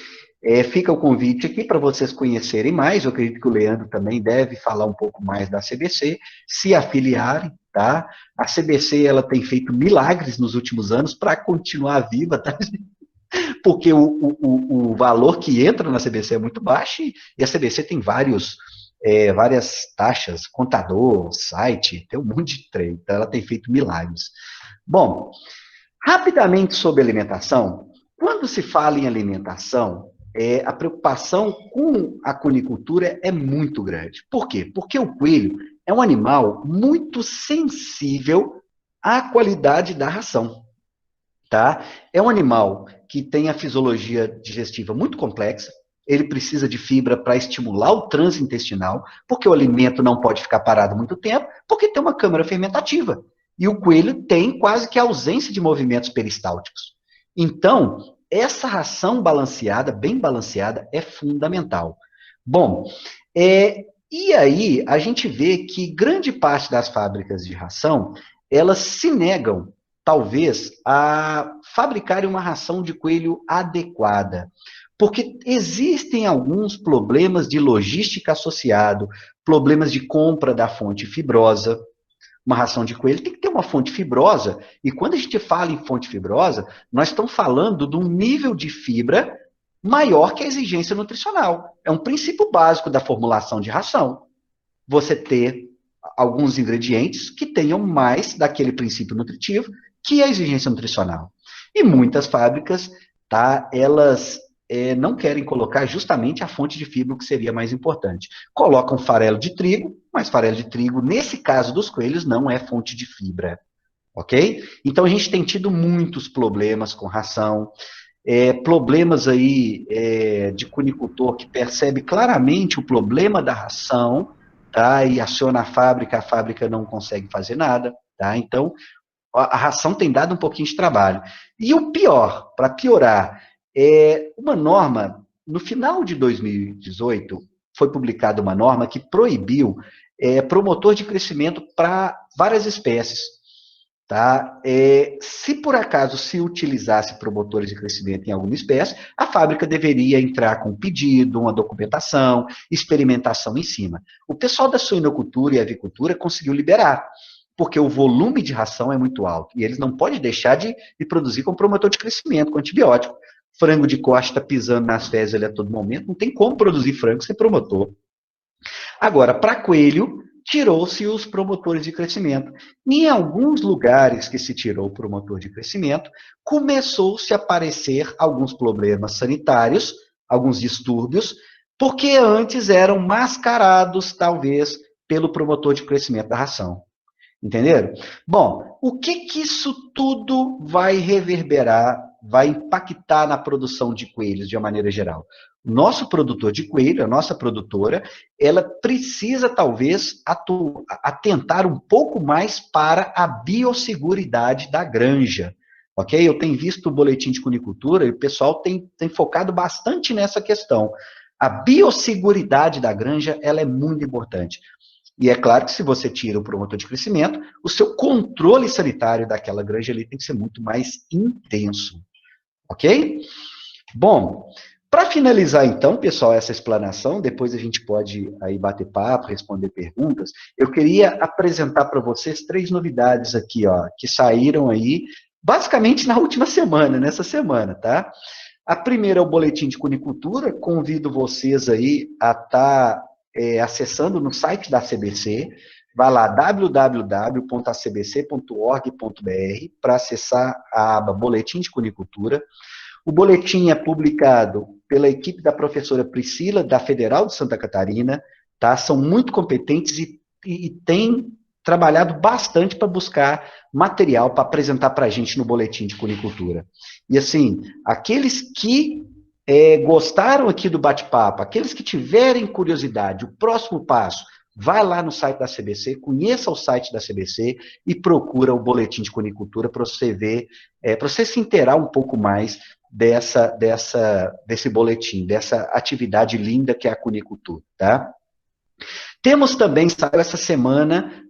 Fica o convite aqui para vocês conhecerem mais, eu acredito que o Leandro também deve falar um pouco mais da CBC, se afiliarem, tá? A CBC, ela tem feito milagres nos últimos anos para continuar viva, tá? Porque o valor que entra na CBC é muito baixo e a CBC tem várias taxas, contador, site, tem um monte de trem, então ela tem feito milagres. Bom, rapidamente sobre alimentação, quando se fala em alimentação, a preocupação com a cunicultura é muito grande. Por quê? Porque o coelho é um animal muito sensível à qualidade da ração, tá? É um animal que tem a fisiologia digestiva muito complexa, ele precisa de fibra para estimular o trânsito intestinal, porque o alimento não pode ficar parado muito tempo, porque tem uma câmara fermentativa. E o coelho tem quase que ausência de movimentos peristálticos. Então, essa ração balanceada, bem balanceada, é fundamental. Bom, e aí a gente vê que grande parte das fábricas de ração, elas se negam, talvez, a fabricarem uma ração de coelho adequada. Porque existem alguns problemas de logística associado, problemas de compra da fonte fibrosa. Uma ração de coelho tem que ter uma fonte fibrosa, e quando a gente fala em fonte fibrosa, nós estamos falando de um nível de fibra maior que a exigência nutricional. É um princípio básico da formulação de ração. Você ter alguns ingredientes que tenham mais daquele princípio nutritivo que a exigência nutricional. E muitas fábricas, tá, elas não querem colocar justamente a fonte de fibra, que seria mais importante. Colocam farelo de trigo, mas farelo de trigo, nesse caso dos coelhos, não é fonte de fibra, ok? Então, a gente tem tido muitos problemas com ração, problemas aí de cunicultor que percebe claramente o problema da ração, tá? E aciona a fábrica não consegue fazer nada, tá? Então, a ração tem dado um pouquinho de trabalho. E o pior, para piorar, uma norma, no final de 2018, foi publicada uma norma que proibiu promotor de crescimento para várias espécies. Tá? Se por acaso se utilizasse promotores de crescimento em alguma espécie, a fábrica deveria entrar com um pedido, uma documentação, experimentação em cima. O pessoal da suinocultura e avicultura conseguiu liberar, porque o volume de ração é muito alto, e eles não podem deixar de produzir com promotor de crescimento, com antibiótico. Frango de corte está pisando nas fezes ali a todo momento, não tem como produzir frango sem promotor. Agora, para coelho, tirou-se os promotores de crescimento. Em alguns lugares que se tirou o promotor de crescimento, começou-se a aparecer alguns problemas sanitários, alguns distúrbios, porque antes eram mascarados, talvez, pelo promotor de crescimento da ração. Entenderam? Bom, o que isso tudo vai reverberar, vai impactar na produção de coelhos de uma maneira geral? O nosso produtor de coelho, a nossa produtora, ela precisa, talvez, atentar um pouco mais para a biosseguridade da granja. Ok? Eu tenho visto o boletim de cunicultura e o pessoal tem focado bastante nessa questão. A biosseguridade da granja, ela é muito importante. E é claro que se você tira o promotor de crescimento, o seu controle sanitário daquela granja ali tem que ser muito mais intenso. Ok? Bom, para finalizar então, pessoal, essa explanação, depois a gente pode aí bater papo, responder perguntas, eu queria apresentar para vocês 3 novidades aqui, ó, que saíram aí, basicamente na última semana, nessa semana, tá? A primeira é o boletim de cunicultura, convido vocês aí a estar acessando no site da CBC, vai lá, www.acbc.org.br, para acessar a aba Boletim de Cunicultura. O boletim é publicado pela equipe da professora Priscila, da Federal de Santa Catarina, tá? São muito competentes e têm trabalhado bastante para buscar material para apresentar para a gente no boletim de cunicultura. E assim, aqueles que gostaram aqui do bate-papo, aqueles que tiverem curiosidade, o próximo passo, vai lá no site da CBC, conheça o site da CBC e procura o boletim de cunicultura para você ver, para você se inteirar um pouco mais desse boletim, dessa atividade linda que é a cunicultura, tá? Temos também, saiu essa semana,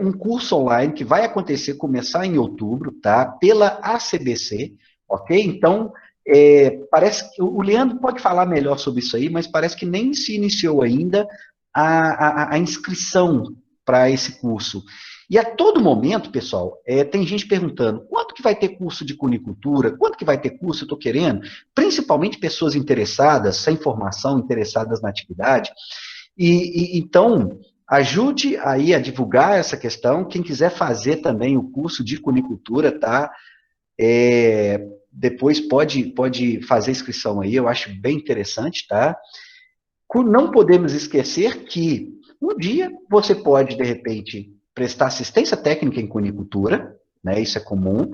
um curso online que vai começar em outubro, tá? Pela ACBC, ok? Então, parece que o Leandro pode falar melhor sobre isso aí, mas parece que nem se iniciou ainda a inscrição para esse curso. E a todo momento, pessoal, tem gente perguntando, quanto que vai ter curso de cunicultura? Quanto que vai ter curso? Eu estou querendo. Principalmente pessoas interessadas, sem formação, interessadas na atividade. Então, ajude aí a divulgar essa questão. Quem quiser fazer também o curso de cunicultura, tá? Depois pode fazer inscrição aí, eu acho bem interessante, tá? Não podemos esquecer que um dia você pode, de repente, prestar assistência técnica em cunicultura, né? Isso é comum,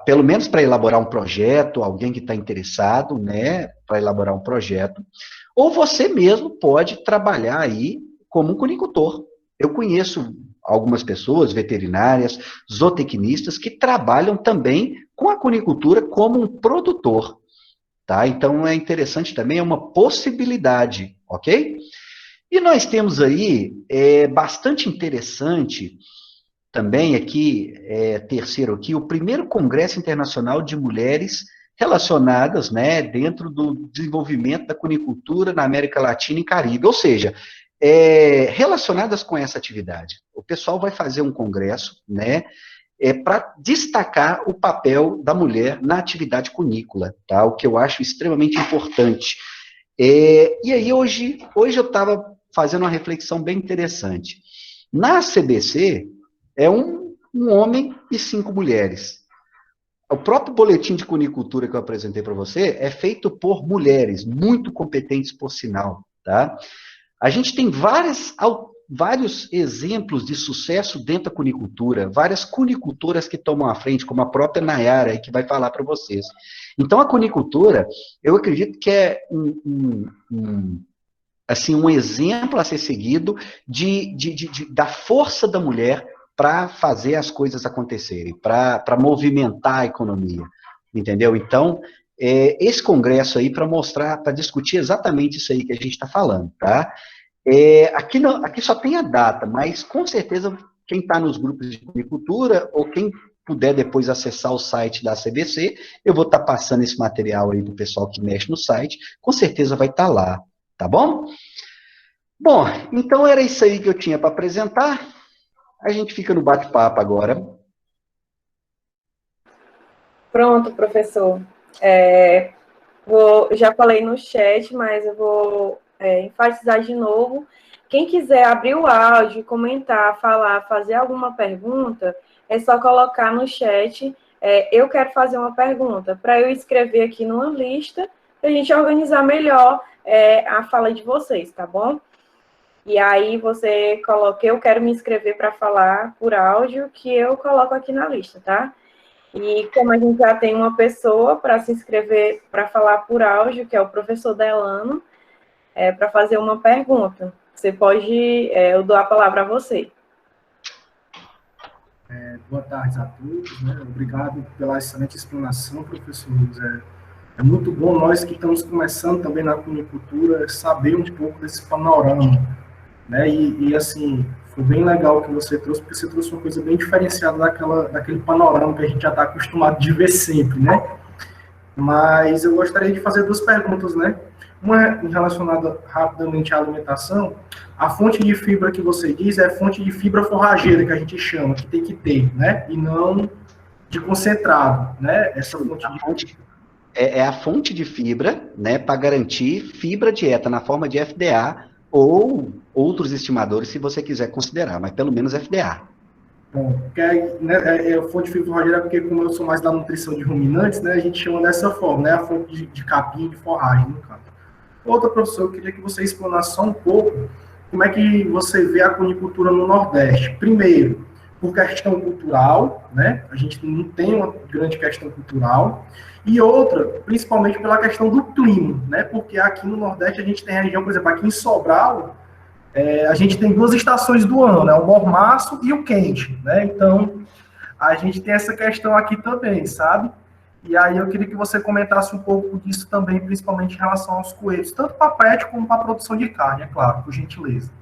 pelo menos para elaborar um projeto, alguém que está interessado, né? Para elaborar um projeto. Ou você mesmo pode trabalhar aí como um cunicultor. Eu conheço algumas pessoas, veterinárias, zootecnistas, que trabalham também com a cunicultura como um produtor, tá? Então, é interessante também, é uma possibilidade, ok? E nós temos aí, bastante interessante, também aqui, terceiro aqui, o primeiro Congresso Internacional de Mulheres relacionadas, né, dentro do desenvolvimento da cunicultura na América Latina e Caribe, ou seja, relacionadas com essa atividade. O pessoal vai fazer um congresso, né, para destacar o papel da mulher na atividade cunícola, tá? O que eu acho extremamente importante. E aí, hoje eu estava fazendo uma reflexão bem interessante. Na CBC, é um homem e 5 mulheres. O próprio boletim de cunicultura que eu apresentei para você é feito por mulheres, muito competentes, por sinal, tá? A gente tem vários exemplos de sucesso dentro da cunicultura, várias cunicultoras que tomam a frente, como a própria Nayara, que vai falar para vocês. Então, a cunicultura, eu acredito que é um exemplo a ser seguido da força da mulher para fazer as coisas acontecerem, para movimentar a economia, entendeu? Então, esse congresso aí para mostrar, para discutir exatamente isso aí que a gente está falando, tá? Aqui só tem a data, mas com certeza quem está nos grupos de agricultura ou quem puder depois acessar o site da CBC, eu vou estar passando esse material aí do pessoal que mexe no site, com certeza vai estar lá, tá bom? Bom, então era isso aí que eu tinha para apresentar. A gente fica no bate-papo agora. Pronto, professor. Já falei no chat, mas eu vou enfatizar de novo. Quem quiser abrir o áudio, comentar, falar, fazer alguma pergunta, é só colocar no chat, eu quero fazer uma pergunta, para eu escrever aqui numa lista, para a gente organizar melhor a fala de vocês, tá bom? E aí você coloca, eu quero me inscrever para falar por áudio, que eu coloco aqui na lista, tá? E como a gente já tem uma pessoa para se inscrever para falar por áudio, que é o professor Delano, para fazer uma pergunta. Você pode, eu dou a palavra a você. Boa tarde a todos, né? Obrigado pela excelente explanação, professor José. É muito bom nós que estamos começando também na cunicultura saber um pouco desse panorama, né? E assim, foi bem legal o que você trouxe, porque você trouxe uma coisa bem diferenciada daquele panorama que a gente já está acostumado de ver sempre, né? Mas eu gostaria de fazer duas perguntas, né? Uma relacionada rapidamente à alimentação. A fonte de fibra que você diz é a fonte de fibra forrageira, que a gente chama, que tem que ter, né? E não de concentrado, né? Essa fonte de... É a fonte de fibra, né? Para garantir fibra dieta na forma de FDA ou outros estimadores, se você quiser considerar, mas pelo menos FDA. Bom, né, a fonte de fibra forrageira, porque como eu sou mais da nutrição de ruminantes, né? A gente chama dessa forma, né? A fonte de capim, de forragem, no caso. Outra, professor, eu queria que você explanasse só um pouco como é que você vê a cunicultura no Nordeste. Primeiro, por questão cultural, né? A gente não tem uma grande questão cultural. E outra, principalmente pela questão do clima, né? Porque aqui no Nordeste a gente tem região, por exemplo, aqui em Sobral, a gente tem duas estações do ano, né? O mormaço e o quente, né? Então, a gente tem essa questão aqui também, sabe? E aí eu queria que você comentasse um pouco disso também, principalmente em relação aos coelhos, tanto para pet como para a produção de carne, é claro, por gentileza.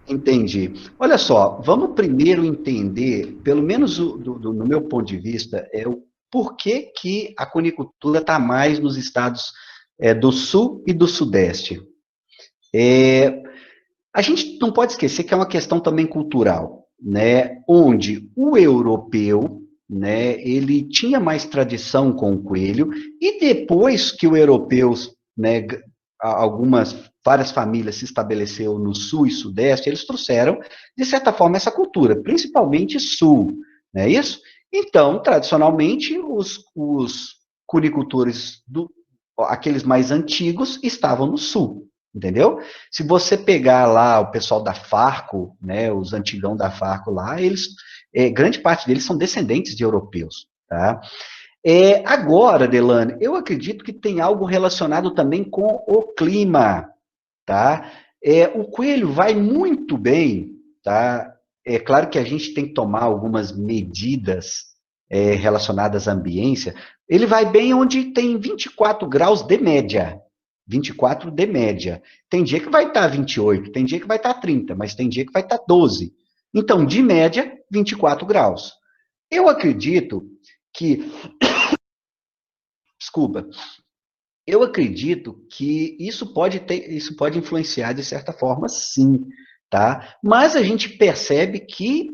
Entendi. Olha só, vamos primeiro entender, pelo menos no meu ponto de vista, o porquê que a cunicultura está mais nos estados do Sul e do Sudeste. A gente não pode esquecer que é uma questão também cultural, né? Onde o europeu, né, ele tinha mais tradição com o coelho, e depois que o europeu, né, várias famílias se estabeleceu no sul e sudeste, eles trouxeram, de certa forma, essa cultura, principalmente sul, não é isso? Então, tradicionalmente, os cunicultores, aqueles mais antigos, estavam no sul, entendeu? Se você pegar lá o pessoal da Farco, né, os antigão da Farco lá, grande parte deles são descendentes de europeus, tá? Agora, Delane, eu acredito que tem algo relacionado também com o clima, tá? O coelho vai muito bem, tá? É claro que a gente tem que tomar algumas medidas relacionadas à ambiência. Ele vai bem onde tem 24 graus de média. 24 de média. Tem dia que vai estar 28, tem dia que vai estar 30, mas tem dia que vai estar 12. Então, de média, 24 graus. Eu acredito que... Desculpa. Eu acredito que isso pode influenciar de certa forma, sim, tá? Mas a gente percebe que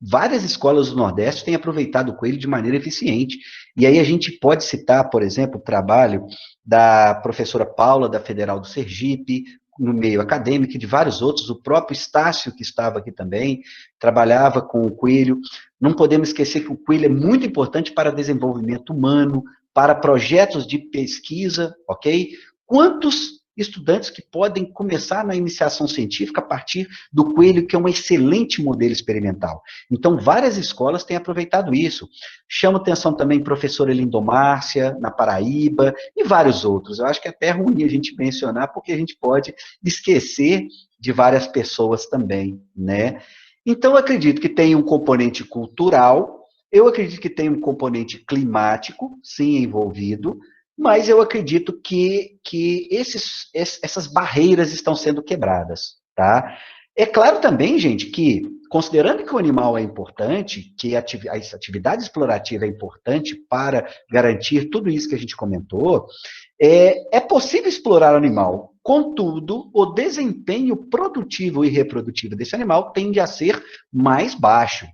várias escolas do Nordeste têm aproveitado o coelho de maneira eficiente. E aí a gente pode citar, por exemplo, o trabalho da professora Paula, da Federal do Sergipe, no meio acadêmico, e de vários outros, o próprio Estácio, que estava aqui também, trabalhava com o coelho. Não podemos esquecer que o coelho é muito importante para desenvolvimento humano, para projetos de pesquisa, ok? Quantos estudantes que podem começar na iniciação científica a partir do coelho, que é um excelente modelo experimental. Então, várias escolas têm aproveitado isso. Chama atenção também professora Lindomárcia, na Paraíba, e vários outros. Eu acho que é até ruim a gente mencionar, porque a gente pode esquecer de várias pessoas também, né? Então, eu acredito que tem um componente cultural. Eu acredito que tem um componente climático, sim, envolvido, mas eu acredito que essas barreiras estão sendo quebradas, tá? É claro também, gente, que, considerando que o animal é importante, que a atividade explorativa é importante para garantir tudo isso que a gente comentou, é possível explorar o animal. Contudo, o desempenho produtivo e reprodutivo desse animal tende a ser mais baixo,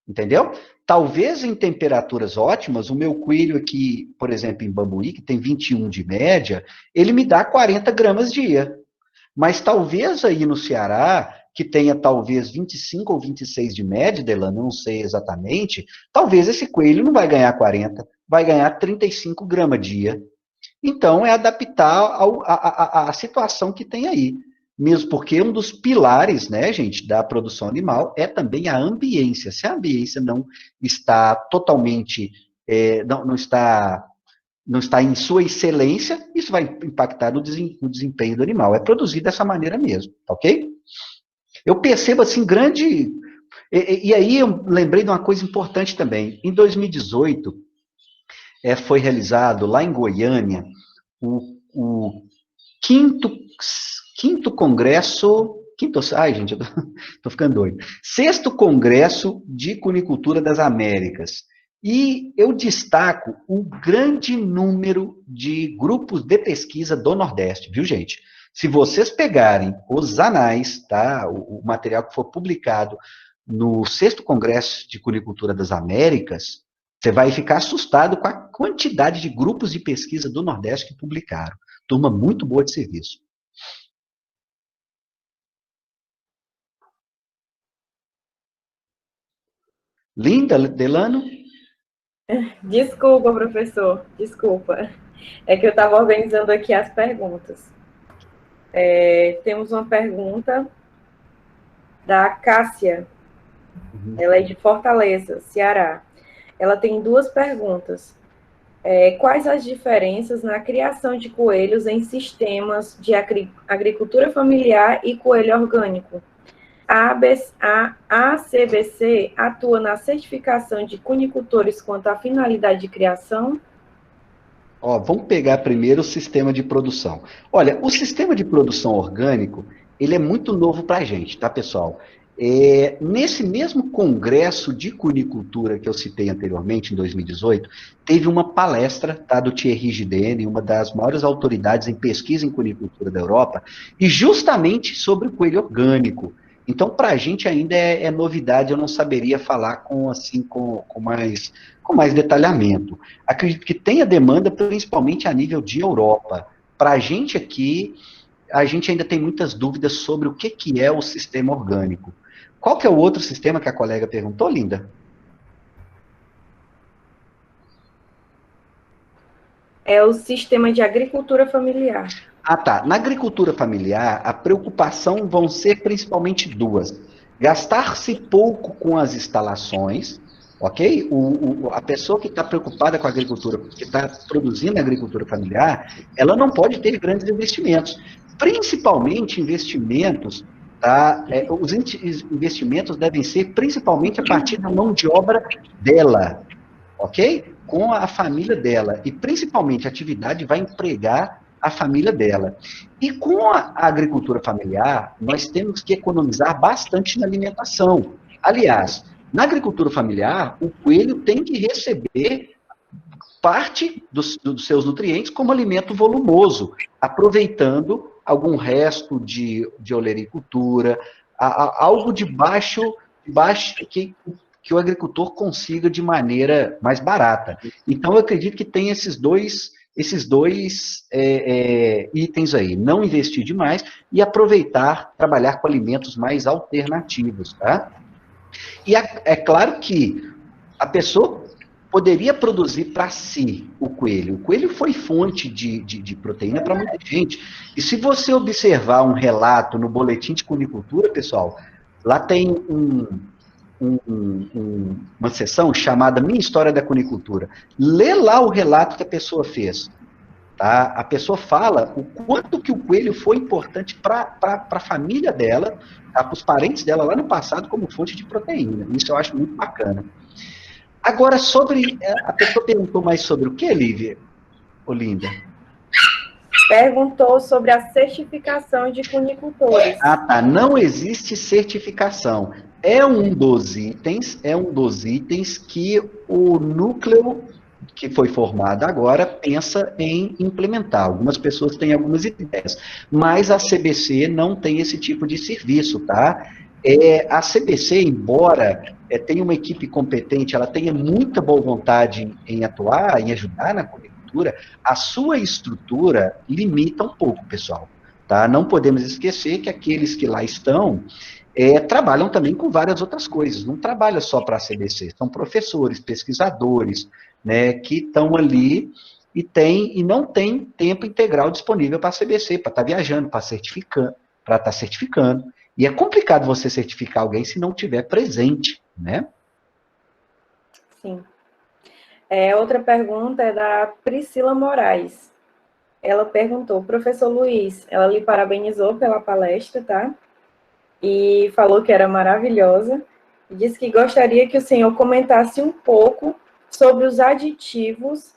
entendeu? Talvez em temperaturas ótimas, o meu coelho aqui, por exemplo, em Bambuí, que tem 21 de média, ele me dá 40 gramas dia. Mas talvez aí no Ceará, que tenha talvez 25 ou 26 de média, Delano, não sei exatamente, talvez esse coelho não vai ganhar 40, vai ganhar 35 gramas dia. Então, é adaptar à situação que tem aí. Mesmo porque um dos pilares, né, gente, da produção animal é também a ambiência. Se a ambiência não está totalmente, não está em sua excelência, isso vai impactar no desempenho do animal. É produzido dessa maneira mesmo, tá ok? Eu percebo, assim, grande... E aí eu lembrei de uma coisa importante também. Em 2018, foi realizado lá em Goiânia o quinto congresso... Ai, gente, eu tô ficando doido. 6º Congresso de Cunicultura das Américas. E eu destaco o grande número de grupos de pesquisa do Nordeste, viu, gente? Se vocês pegarem os anais, tá, o material que for publicado no 6º Congresso de Cunicultura das Américas, você vai ficar assustado com a quantidade de grupos de pesquisa do Nordeste que publicaram. Turma muito boa de serviço. Linda, Delano? Desculpa, professor, desculpa. É que eu estava organizando aqui as perguntas. Temos uma pergunta da Cássia. Ela é de Fortaleza, Ceará. Ela tem 2 perguntas. Quais as diferenças na criação de coelhos em sistemas de agricultura familiar e coelho orgânico? A ACBC atua na certificação de cunicultores quanto à finalidade de criação? Vamos pegar primeiro o sistema de produção. Olha, o sistema de produção orgânico, ele é muito novo para a gente, tá, pessoal? Nesse mesmo congresso de cunicultura que eu citei anteriormente, em 2018, teve uma palestra, tá, do Thierry Giddeni, uma das maiores autoridades em pesquisa em cunicultura da Europa, e justamente sobre o coelho orgânico. Então, para a gente ainda é novidade, eu não saberia falar com mais detalhamento. Acredito que tenha demanda, principalmente a nível de Europa. Para a gente aqui, a gente ainda tem muitas dúvidas sobre o que é o sistema orgânico. Qual que é o outro sistema que a colega perguntou, Linda? É o sistema de agricultura familiar. Tá. Na agricultura familiar, a preocupação vão ser principalmente 2. Gastar-se pouco com as instalações, ok? A pessoa que está preocupada com a agricultura, que está produzindo a agricultura familiar, ela não pode ter grandes investimentos. Principalmente investimentos, tá? Os investimentos devem ser principalmente a partir da mão de obra dela, ok? Com a família dela. E principalmente a atividade vai empregar a família dela. E com a agricultura familiar, nós temos que economizar bastante na alimentação. Aliás, na agricultura familiar, o coelho tem que receber parte dos seus nutrientes como alimento volumoso, aproveitando algum resto de olericultura, algo de baixo que o agricultor consiga de maneira mais barata. Então, eu acredito que tem esses dois itens aí, não investir demais e aproveitar, trabalhar com alimentos mais alternativos, tá? E é claro que a pessoa poderia produzir para si o coelho. O coelho foi fonte de proteína para muita gente. E se você observar um relato no boletim de cunicultura, pessoal, lá tem uma seção chamada Minha História da Cunicultura. Lê lá o relato que a pessoa fez. Tá? A pessoa fala o quanto que o coelho foi importante para a família dela, tá? Para os parentes dela lá no passado como fonte de proteína. Isso eu acho muito bacana. Agora, a pessoa perguntou mais sobre o que, Lívia? Olinda? Perguntou sobre a certificação de cunicultores. Ah, tá. Não existe certificação. É um dos itens que o núcleo que foi formado agora pensa em implementar. Algumas pessoas têm algumas ideias, mas a CBC não tem esse tipo de serviço, tá? A CBC, embora tenha uma equipe competente, ela tenha muita boa vontade em atuar, em ajudar na agricultura, a sua estrutura limita um pouco, pessoal. Tá? Não podemos esquecer que aqueles que lá estão trabalham também com várias outras coisas, não trabalham só para a CBC, são professores, pesquisadores, né, que estão ali e não tem tempo integral disponível para a CBC, para estar viajando, para estar certificando. E é complicado você certificar alguém se não estiver presente, né? Sim. Outra pergunta é da Priscila Moraes. Ela perguntou, professor Luiz, ela lhe parabenizou pela palestra, tá? E falou que era maravilhosa. E disse que gostaria que o senhor comentasse um pouco sobre os aditivos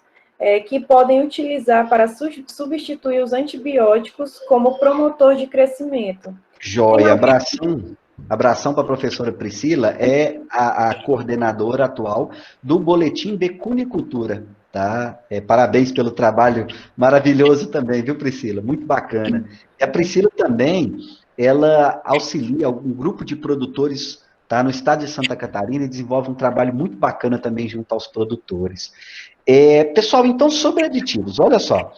que podem utilizar para substituir os antibióticos como promotor de crescimento. Joia, abração para a professora Priscila, é a coordenadora atual do Boletim de Cunicultura, tá? Parabéns pelo trabalho maravilhoso também, viu, Priscila? Muito bacana. E a Priscila também, ela auxilia um grupo de produtores, tá, no estado de Santa Catarina, e desenvolve um trabalho muito bacana também junto aos produtores. Pessoal, então, sobre aditivos, olha só,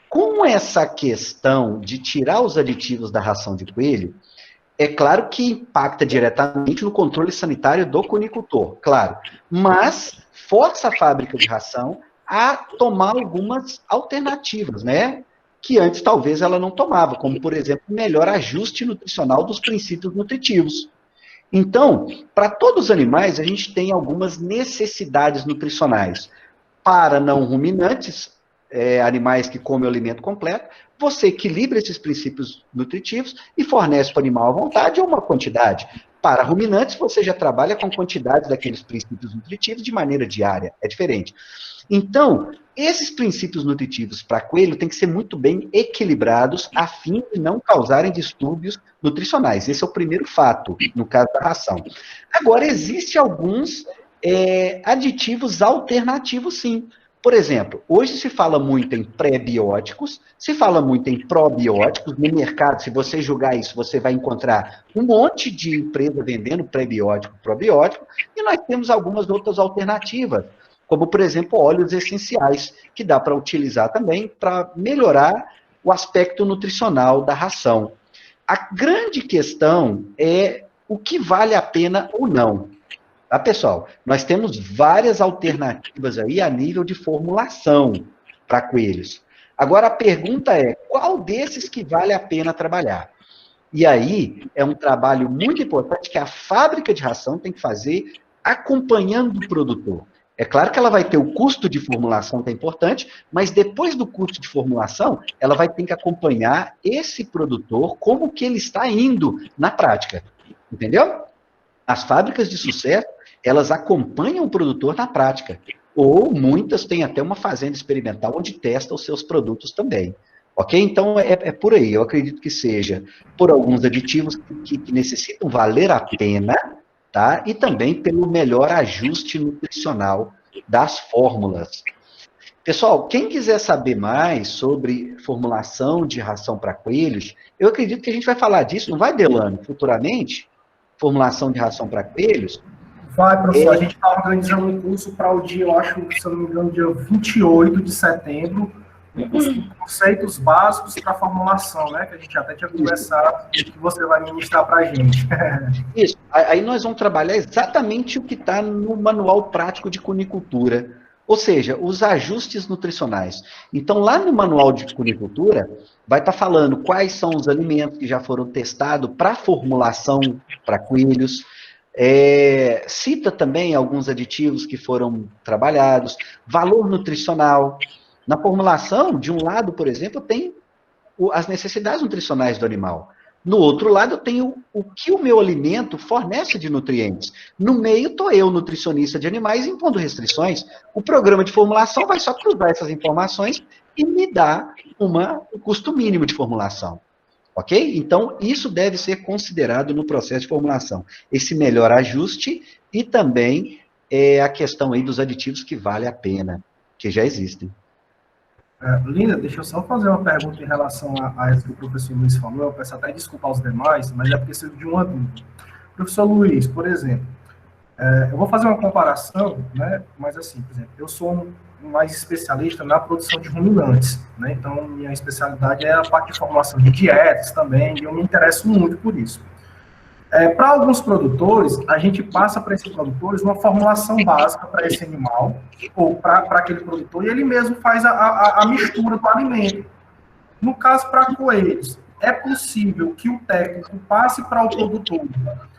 com essa questão de tirar os aditivos da ração de coelho, é claro que impacta diretamente no controle sanitário do cunicultor, claro, mas força a fábrica de ração a tomar algumas alternativas, né? Que antes talvez ela não tomava, como, por exemplo, melhor ajuste nutricional dos princípios nutritivos. Então, para todos os animais, a gente tem algumas necessidades nutricionais. Para não ruminantes, animais que comem o alimento completo, você equilibra esses princípios nutritivos e fornece para o animal à vontade ou uma quantidade. Para ruminantes, você já trabalha com quantidades daqueles princípios nutritivos de maneira diária, é diferente. Então, esses princípios nutritivos para coelho têm que ser muito bem equilibrados a fim de não causarem distúrbios nutricionais. Esse é o primeiro fato, no caso da ração. Agora, existem alguns aditivos alternativos, sim. Por exemplo, hoje se fala muito em pré-bióticos, se fala muito em probióticos. No mercado, se você julgar isso, você vai encontrar um monte de empresa vendendo pré-biótico, probiótico, e nós temos algumas outras alternativas, como, por exemplo, óleos essenciais, que dá para utilizar também para melhorar o aspecto nutricional da ração. A grande questão é o que vale a pena ou não. Tá, pessoal? Nós temos várias alternativas aí a nível de formulação para coelhos. Agora, a pergunta é, qual desses que vale a pena trabalhar? E aí, é um trabalho muito importante que a fábrica de ração tem que fazer acompanhando o produtor. É claro que ela vai ter o custo de formulação, que é importante, mas depois do custo de formulação, ela vai ter que acompanhar esse produtor, como que ele está indo na prática. Entendeu? As fábricas de sucesso, elas acompanham o produtor na prática. Ou muitas têm até uma fazenda experimental onde testa os seus produtos também. Ok? Então, é por aí. Eu acredito que seja por alguns aditivos que necessitam valer a pena, tá? E também pelo melhor ajuste nutricional das fórmulas. Pessoal, quem quiser saber mais sobre formulação de ração para coelhos, eu acredito que a gente vai falar disso, não vai, Delano, futuramente? Formulação de ração para coelhos? Vai, professor. A gente está organizando um curso para o dia, eu acho, se eu não me engano, dia 28 de setembro, um curso de conceitos básicos para formulação, né? Que a gente até tinha conversado, que você vai ministrar para a gente. Isso. Aí nós vamos trabalhar exatamente o que está no manual prático de cunicultura, ou seja, os ajustes nutricionais. Então, lá no manual de cunicultura, vai estar falando quais são os alimentos que já foram testados para formulação para coelhos, cita também alguns aditivos que foram trabalhados, valor nutricional. Na formulação, de um lado, por exemplo, tem as necessidades nutricionais do animal. No outro lado, eu tenho o que o meu alimento fornece de nutrientes. No meio, estou eu, nutricionista de animais, impondo restrições. O programa de formulação vai só cruzar essas informações e me dar um custo mínimo de formulação. Ok? Então, isso deve ser considerado no processo de formulação. Esse melhor ajuste e também a questão aí dos aditivos que vale a pena, que já existem. Linda, deixa eu só fazer uma pergunta em relação a isso que o professor Luiz falou. Eu peço até desculpa aos demais, mas é porque preciso de uma dúvida. Professor Luiz, por exemplo, eu vou fazer uma comparação, né? Mas assim, por exemplo, eu sou mais especialista na produção de ruminantes, né? Então, minha especialidade é a parte de formulação de dietas também, e eu me interesso muito por isso. Para alguns produtores, a gente passa para esses produtores uma formulação básica para esse animal, ou para aquele produtor, e ele mesmo faz a mistura do alimento. No caso, para coelhos, é possível que o técnico passe para o produtor: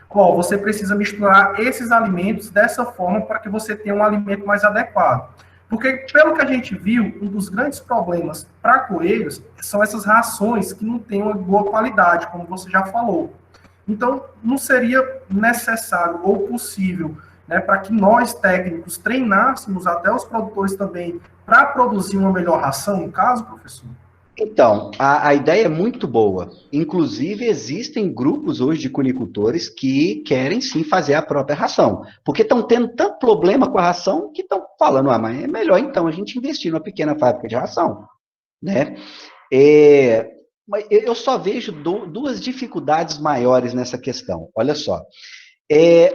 ó, você precisa misturar esses alimentos dessa forma para que você tenha um alimento mais adequado. Porque, pelo que a gente viu, um dos grandes problemas para coelhos são essas rações que não têm uma boa qualidade, como você já falou. Então, não seria necessário ou possível, né, para que nós, técnicos, treinássemos até os produtores também para produzir uma melhor ração, no caso, professor? Então, a ideia é muito boa. Inclusive, existem grupos hoje de cunicultores que querem sim fazer a própria ração. Porque estão tendo tanto problema com a ração que estão falando, mas é melhor então a gente investir numa pequena fábrica de ração, né? Mas eu só vejo duas dificuldades maiores nessa questão. Olha só.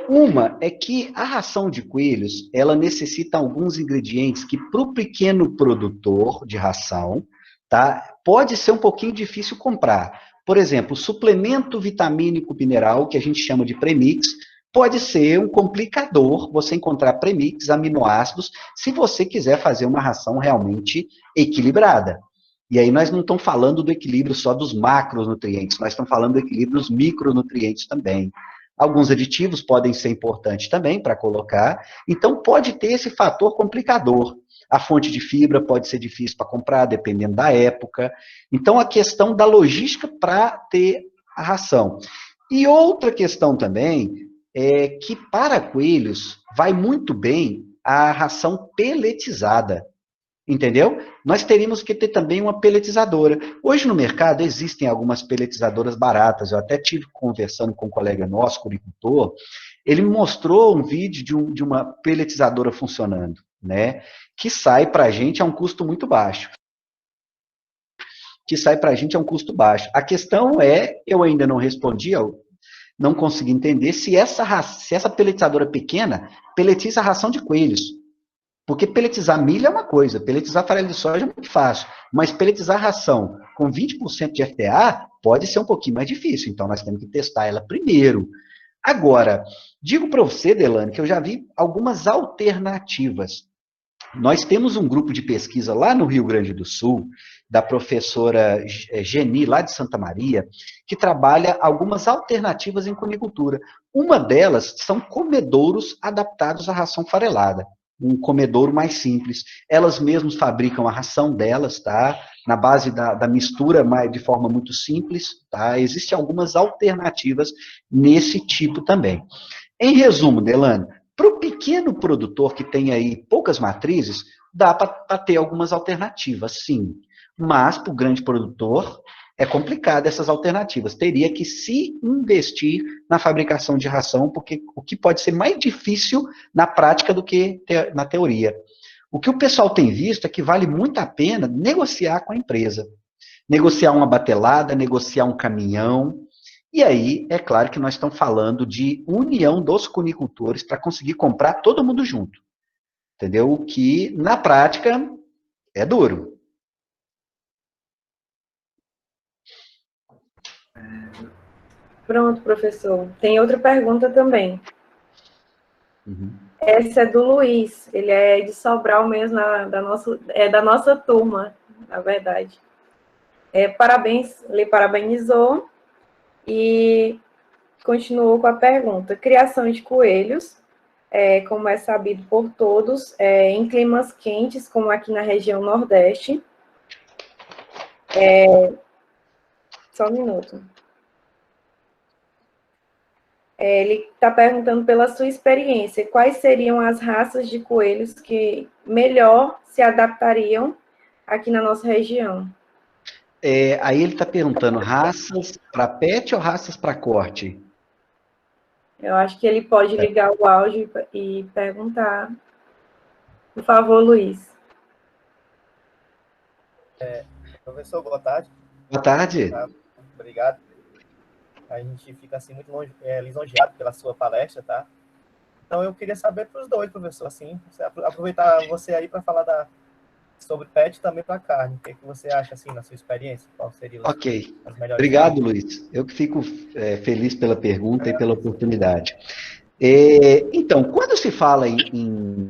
Uma é que a ração de coelhos, ela necessita alguns ingredientes que, para o pequeno produtor de ração, tá, pode ser um pouquinho difícil comprar. Por exemplo, suplemento vitamínico mineral, que a gente chama de premix, pode ser um complicador você encontrar premix, aminoácidos, se você quiser fazer uma ração realmente equilibrada. E aí nós não estamos falando do equilíbrio só dos macronutrientes, nós estamos falando do equilíbrio dos micronutrientes também. Alguns aditivos podem ser importantes também para colocar, então pode ter esse fator complicador. A fonte de fibra pode ser difícil para comprar, dependendo da época. Então, a questão da logística para ter a ração. E outra questão também é que para coelhos vai muito bem a ração peletizada. Entendeu? Nós teríamos que ter também uma peletizadora. Hoje no mercado existem algumas peletizadoras baratas. Eu até tive conversando com um colega nosso, curicultor, ele me mostrou um vídeo de uma peletizadora funcionando, né? Que sai para a gente a um custo muito baixo. A questão é, eu ainda não respondi, eu não consegui entender se essa peletizadora pequena peletiza a ração de coelhos. Porque peletizar milho é uma coisa, peletizar farelo de soja é muito fácil, mas peletizar ração com 20% de FTA pode ser um pouquinho mais difícil, então nós temos que testar ela primeiro. Agora, digo para você, Delane, que eu já vi algumas alternativas. Nós temos um grupo de pesquisa lá no Rio Grande do Sul, da professora Geni, lá de Santa Maria, que trabalha algumas alternativas em cunicultura. Uma delas são comedouros adaptados à ração farelada. Um comedouro mais simples. Elas mesmas fabricam a ração delas, tá? Na base da mistura, mas de forma muito simples, tá? Existem algumas alternativas nesse tipo também. Em resumo, Delane, para o pequeno produtor que tem aí poucas matrizes, dá para ter algumas alternativas, sim. Mas para o grande produtor, é complicado essas alternativas. Teria que se investir na fabricação de ração, porque o que pode ser mais difícil na prática do que na teoria. O que o pessoal tem visto é que vale muito a pena negociar com a empresa. Negociar uma batelada, negociar um caminhão. E aí, é claro que nós estamos falando de união dos cunicultores para conseguir comprar todo mundo junto. Entendeu? O que, na prática, é duro. Pronto, professor. Tem outra pergunta também. Uhum. Essa é do Luiz. Ele é de Sobral mesmo, da nossa turma, na verdade. Parabéns, ele parabenizou e continuou com a pergunta. Criação de coelhos, como é sabido por todos, em climas quentes, como aqui na região Nordeste. Só um minuto. Ele está perguntando pela sua experiência, quais seriam as raças de coelhos que melhor se adaptariam aqui na nossa região? Aí ele está perguntando raças para pet ou raças para corte? Eu acho que ele pode ligar o áudio e perguntar. Por favor, Luiz. Professor, boa tarde. Boa tarde. Obrigado. A gente fica assim muito lisonjeado pela sua palestra, tá? Então eu queria saber para os dois, professor, assim, aproveitar você aí para falar sobre pet e também para carne. O que você acha, assim, na sua experiência? Qual seria as melhores? Obrigado, Luiz. Eu que fico feliz pela pergunta e pela oportunidade. Então, quando se fala em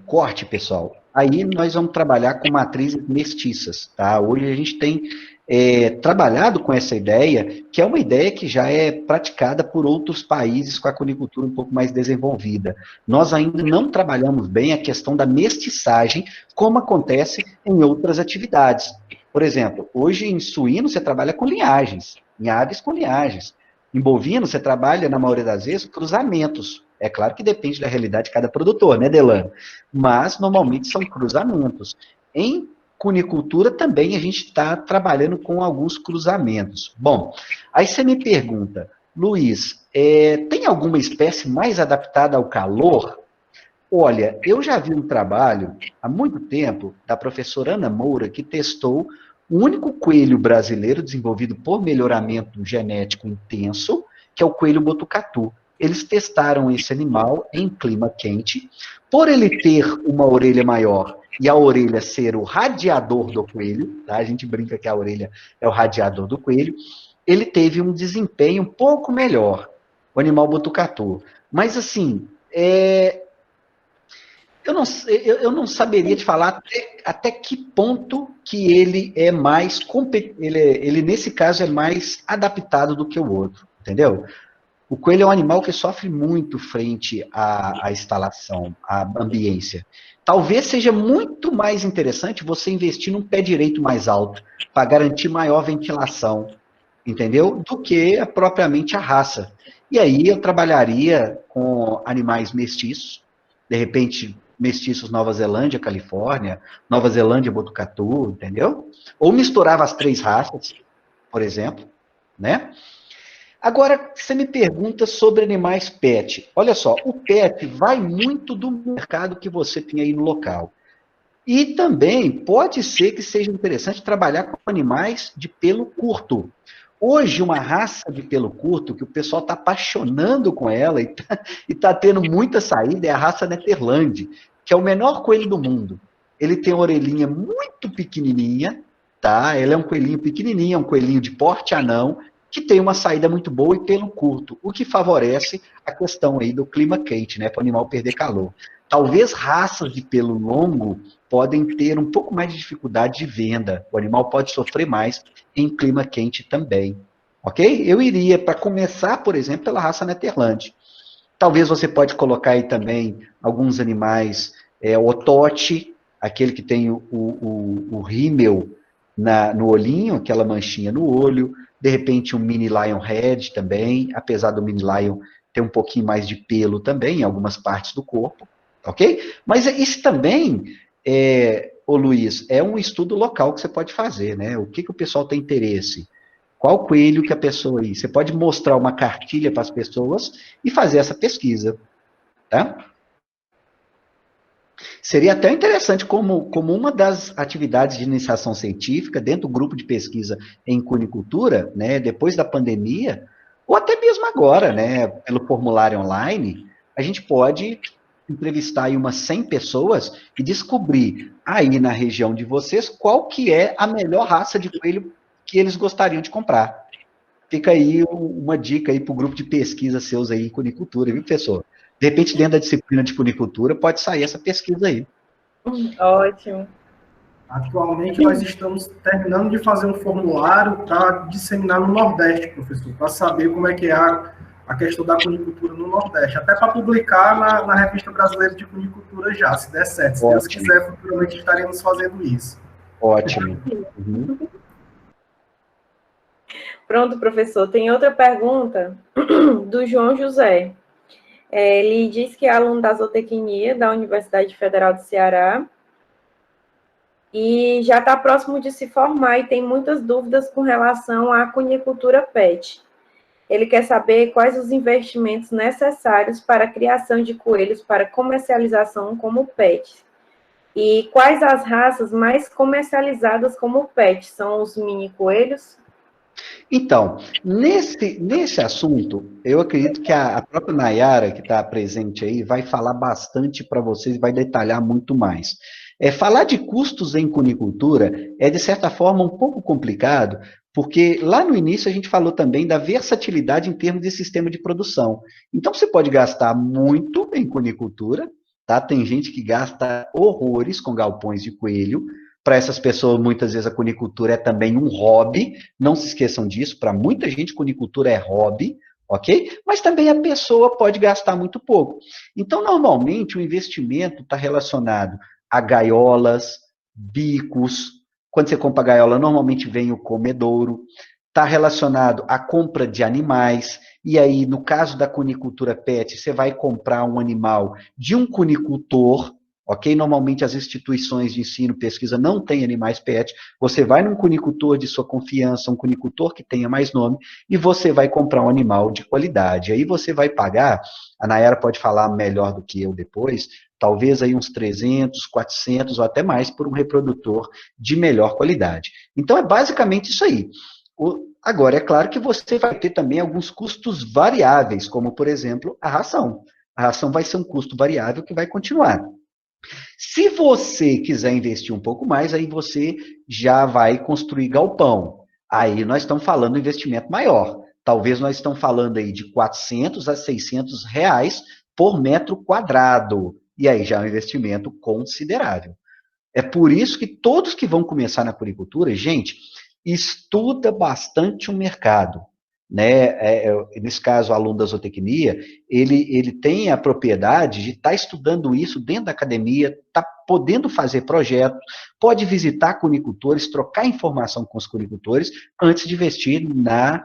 corte, pessoal, aí nós vamos trabalhar com matrizes mestiças, tá? Hoje a gente tem trabalhado com essa ideia, que é uma ideia que já é praticada por outros países com a conicultura um pouco mais desenvolvida. Nós ainda não trabalhamos bem a questão da mestiçagem, como acontece em outras atividades. Por exemplo, hoje em suíno você trabalha com linhagens, em aves com linhagens. Em bovino, você trabalha, na maioria das vezes, cruzamentos. É claro que depende da realidade de cada produtor, né, Delano? Mas, normalmente, são cruzamentos. Em cunicultura, também, a gente está trabalhando com alguns cruzamentos. Bom, aí você me pergunta, Luiz, tem alguma espécie mais adaptada ao calor? Olha, eu já vi um trabalho, há muito tempo, da professora Ana Moura, que testou o único coelho brasileiro desenvolvido por melhoramento genético intenso, que é o coelho botucatu. Eles testaram esse animal em clima quente. Por ele ter uma orelha maior e a orelha ser o radiador do coelho, tá? A gente brinca que a orelha é o radiador do coelho, ele teve um desempenho um pouco melhor, o animal botucatu. Mas, assim, eu não saberia te falar até que ponto que ele é mais ele nesse caso é mais adaptado do que o outro, entendeu? O coelho é um animal que sofre muito frente à instalação, à ambiência. Talvez seja muito mais interessante você investir num pé direito mais alto, para garantir maior ventilação, entendeu? Do que propriamente a raça. E aí eu trabalharia com animais mestiços, de repente mestiços Nova Zelândia, Califórnia, Nova Zelândia, Botucatu, entendeu? Ou misturava as 3 raças, por exemplo, né? Agora, você me pergunta sobre animais pet. Olha só, o pet vai muito do mercado que você tem aí no local. E também pode ser que seja interessante trabalhar com animais de pelo curto. Hoje, uma raça de pelo curto, que o pessoal está apaixonando com ela e está tendo muita saída, é a raça Netherland, que é o menor coelho do mundo. Ele tem uma orelhinha muito pequenininha, tá? Ele é um coelhinho pequenininho, é um coelhinho de porte anão, que tem uma saída muito boa e pelo curto, o que favorece a questão aí do clima quente, né? Para o animal perder calor. Talvez raças de pelo longo podem ter um pouco mais de dificuldade de venda. O animal pode sofrer mais em clima quente também. Ok? Eu iria, para começar, por exemplo, pela raça Netherland. Talvez você pode colocar aí também alguns animais, o tote, aquele que tem o rímel no olhinho, aquela manchinha no olho. De repente, um mini Lionhead também, apesar do mini Lion ter um pouquinho mais de pelo também, em algumas partes do corpo. Ok? Mas isso também, ô Luiz, é um estudo local que você pode fazer, né? O que o pessoal tem interesse? Qual coelho que a pessoa aí? Você pode mostrar uma cartilha para as pessoas e fazer essa pesquisa, tá? Seria até interessante como uma das atividades de iniciação científica dentro do grupo de pesquisa em cunicultura, né, depois da pandemia, ou até mesmo agora, né, pelo formulário online, a gente pode entrevistar aí umas 100 pessoas e descobrir aí na região de vocês qual que é a melhor raça de coelho que eles gostariam de comprar. Fica aí uma dica aí para o grupo de pesquisa seus aí em cunicultura, viu, professor? De repente, dentro da disciplina de cunicultura, pode sair essa pesquisa aí. Ótimo. Atualmente, nós estamos terminando de fazer um formulário para disseminar no Nordeste, professor, para saber como é que é a questão da cunicultura no Nordeste, até para publicar na Revista Brasileira de Cunicultura já, se der certo. Se Deus quiser, futuramente estaremos fazendo isso. Ótimo. Uhum. Pronto, professor. Tem outra pergunta do João José. Ele diz que é aluno da zootecnia da Universidade Federal do Ceará e já está próximo de se formar e tem muitas dúvidas com relação à cunicultura PET. Ele quer saber quais os investimentos necessários para a criação de coelhos para comercialização como PET. E quais as raças mais comercializadas como PET? São os mini coelhos? Então, nesse assunto, eu acredito que a própria Nayara, que está presente aí, vai falar bastante para vocês, vai detalhar muito mais. Falar de custos em cunicultura é, de certa forma, um pouco complicado, porque lá no início a gente falou também da versatilidade em termos de sistema de produção. Então, você pode gastar muito em cunicultura, tá? Tem gente que gasta horrores com galpões de coelho. Para essas pessoas, muitas vezes, a cunicultura é também um hobby. Não se esqueçam disso. Para muita gente, cunicultura é hobby, ok? Mas também a pessoa pode gastar muito pouco. Então, normalmente, o investimento está relacionado a gaiolas, bicos. Quando você compra gaiola, normalmente vem o comedouro. Está relacionado à compra de animais. E aí, no caso da cunicultura PET, você vai comprar um animal de um cunicultor, ok? Normalmente as instituições de ensino, pesquisa não têm animais PET. Você vai num cunicultor de sua confiança, um cunicultor que tenha mais nome, e você vai comprar um animal de qualidade. Aí você vai pagar, a Nayara pode falar melhor do que eu depois, talvez aí uns 300, 400 ou até mais por um reprodutor de melhor qualidade. Então é basicamente isso aí. Agora, é claro que você vai ter também alguns custos variáveis, como, por exemplo, a ração. A ração vai ser um custo variável que vai continuar. Se você quiser investir um pouco mais, aí você já vai construir galpão. Aí nós estamos falando de investimento maior. Talvez nós estamos falando aí de 400 a 600 reais por metro quadrado. E aí já é um investimento considerável. É por isso que todos que vão começar na cunicultura, gente, estuda bastante o mercado. Né? Nesse caso, o aluno da zootecnia, ele tem a propriedade de estar estudando isso dentro da academia, está podendo fazer projetos, pode visitar cunicultores, trocar informação com os cunicultores, antes de investir na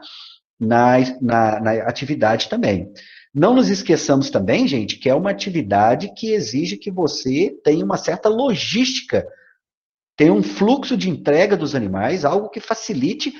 atividade também. Não nos esqueçamos também, gente, que é uma atividade que exige que você tenha uma certa logística, tenha um fluxo de entrega dos animais, algo que facilite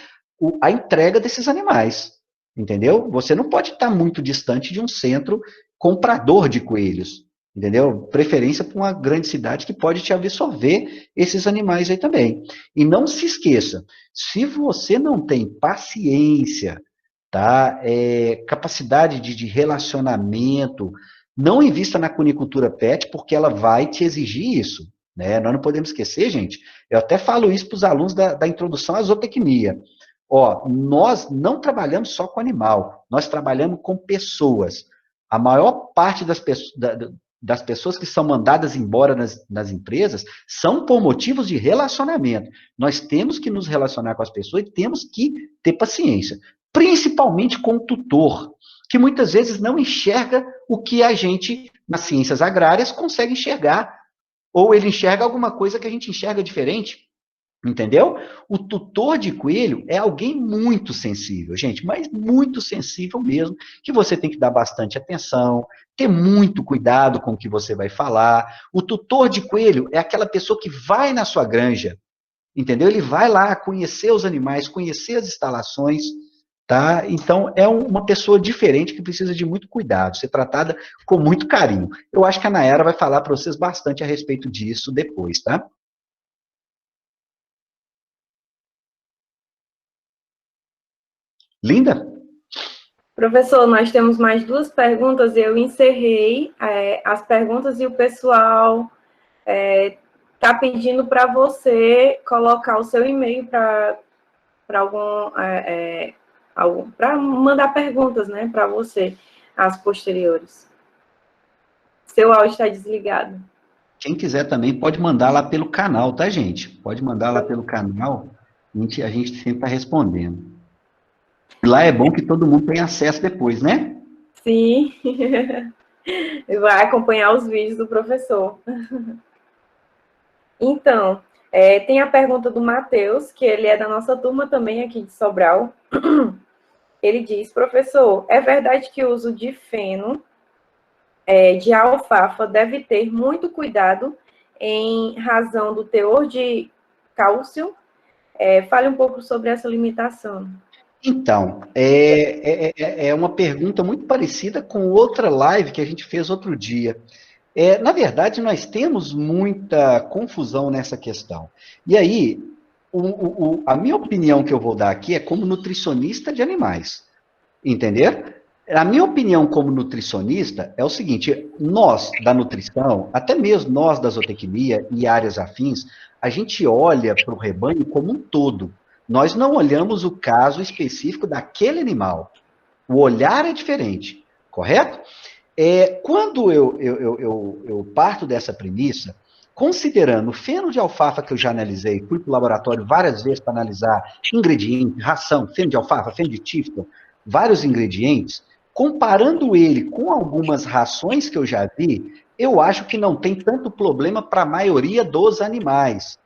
a entrega desses animais, entendeu? Você não pode estar muito distante de um centro comprador de coelhos, entendeu? Preferência para uma grande cidade que pode te absorver esses animais aí também. E não se esqueça, se você não tem paciência, tá? Capacidade de relacionamento, não invista na cunicultura PET, porque ela vai te exigir isso, né? Nós não podemos esquecer, gente, eu até falo isso para os alunos da introdução à zootecnia. Nós não trabalhamos só com animal, nós trabalhamos com pessoas. A maior parte das pessoas que são mandadas embora nas empresas são por motivos de relacionamento. Nós temos que nos relacionar com as pessoas e temos que ter paciência, principalmente com o tutor, que muitas vezes não enxerga o que a gente, nas ciências agrárias, consegue enxergar, ou ele enxerga alguma coisa que a gente enxerga diferente. Entendeu? O tutor de coelho é alguém muito sensível, gente, mas muito sensível mesmo, que você tem que dar bastante atenção, ter muito cuidado com o que você vai falar. O tutor de coelho é aquela pessoa que vai na sua granja, entendeu? Ele vai lá conhecer os animais, conhecer as instalações, tá? Então, é uma pessoa diferente que precisa de muito cuidado, ser tratada com muito carinho. Eu acho que a Nayara vai falar para vocês bastante a respeito disso depois, tá? Linda? Professor, nós temos mais 2 perguntas e eu encerrei as perguntas e o pessoal está pedindo para você colocar o seu e-mail para para mandar perguntas, né, para você, as posteriores. Seu áudio está desligado. Quem quiser também pode mandar lá pelo canal, tá, gente? Pode mandar lá pelo canal, a gente sempre está respondendo. Lá é bom que todo mundo tem acesso depois, né? Sim. Vai acompanhar os vídeos do professor. Então, Tem a pergunta do Matheus, que ele é da nossa turma também aqui de Sobral. Ele diz, professor, é verdade que o uso de feno de alfafa deve ter muito cuidado em razão do teor de cálcio? Fale um pouco sobre essa limitação. Então, é uma pergunta muito parecida com outra live que a gente fez outro dia. Na verdade, nós temos muita confusão nessa questão. E aí, a minha opinião que eu vou dar aqui é como nutricionista de animais. Entender? A minha opinião como nutricionista é o seguinte: nós da nutrição, até mesmo nós da zootecnia e áreas afins, a gente olha para o rebanho como um todo. Nós não olhamos o caso específico daquele animal. O olhar é diferente, correto? Quando eu parto dessa premissa, considerando o feno de alfafa que eu já analisei, fui para o laboratório várias vezes para analisar ingredientes, ração, feno de alfafa, feno de tífton, vários ingredientes, comparando ele com algumas rações que eu já vi, eu acho que não tem tanto problema para a maioria dos animais.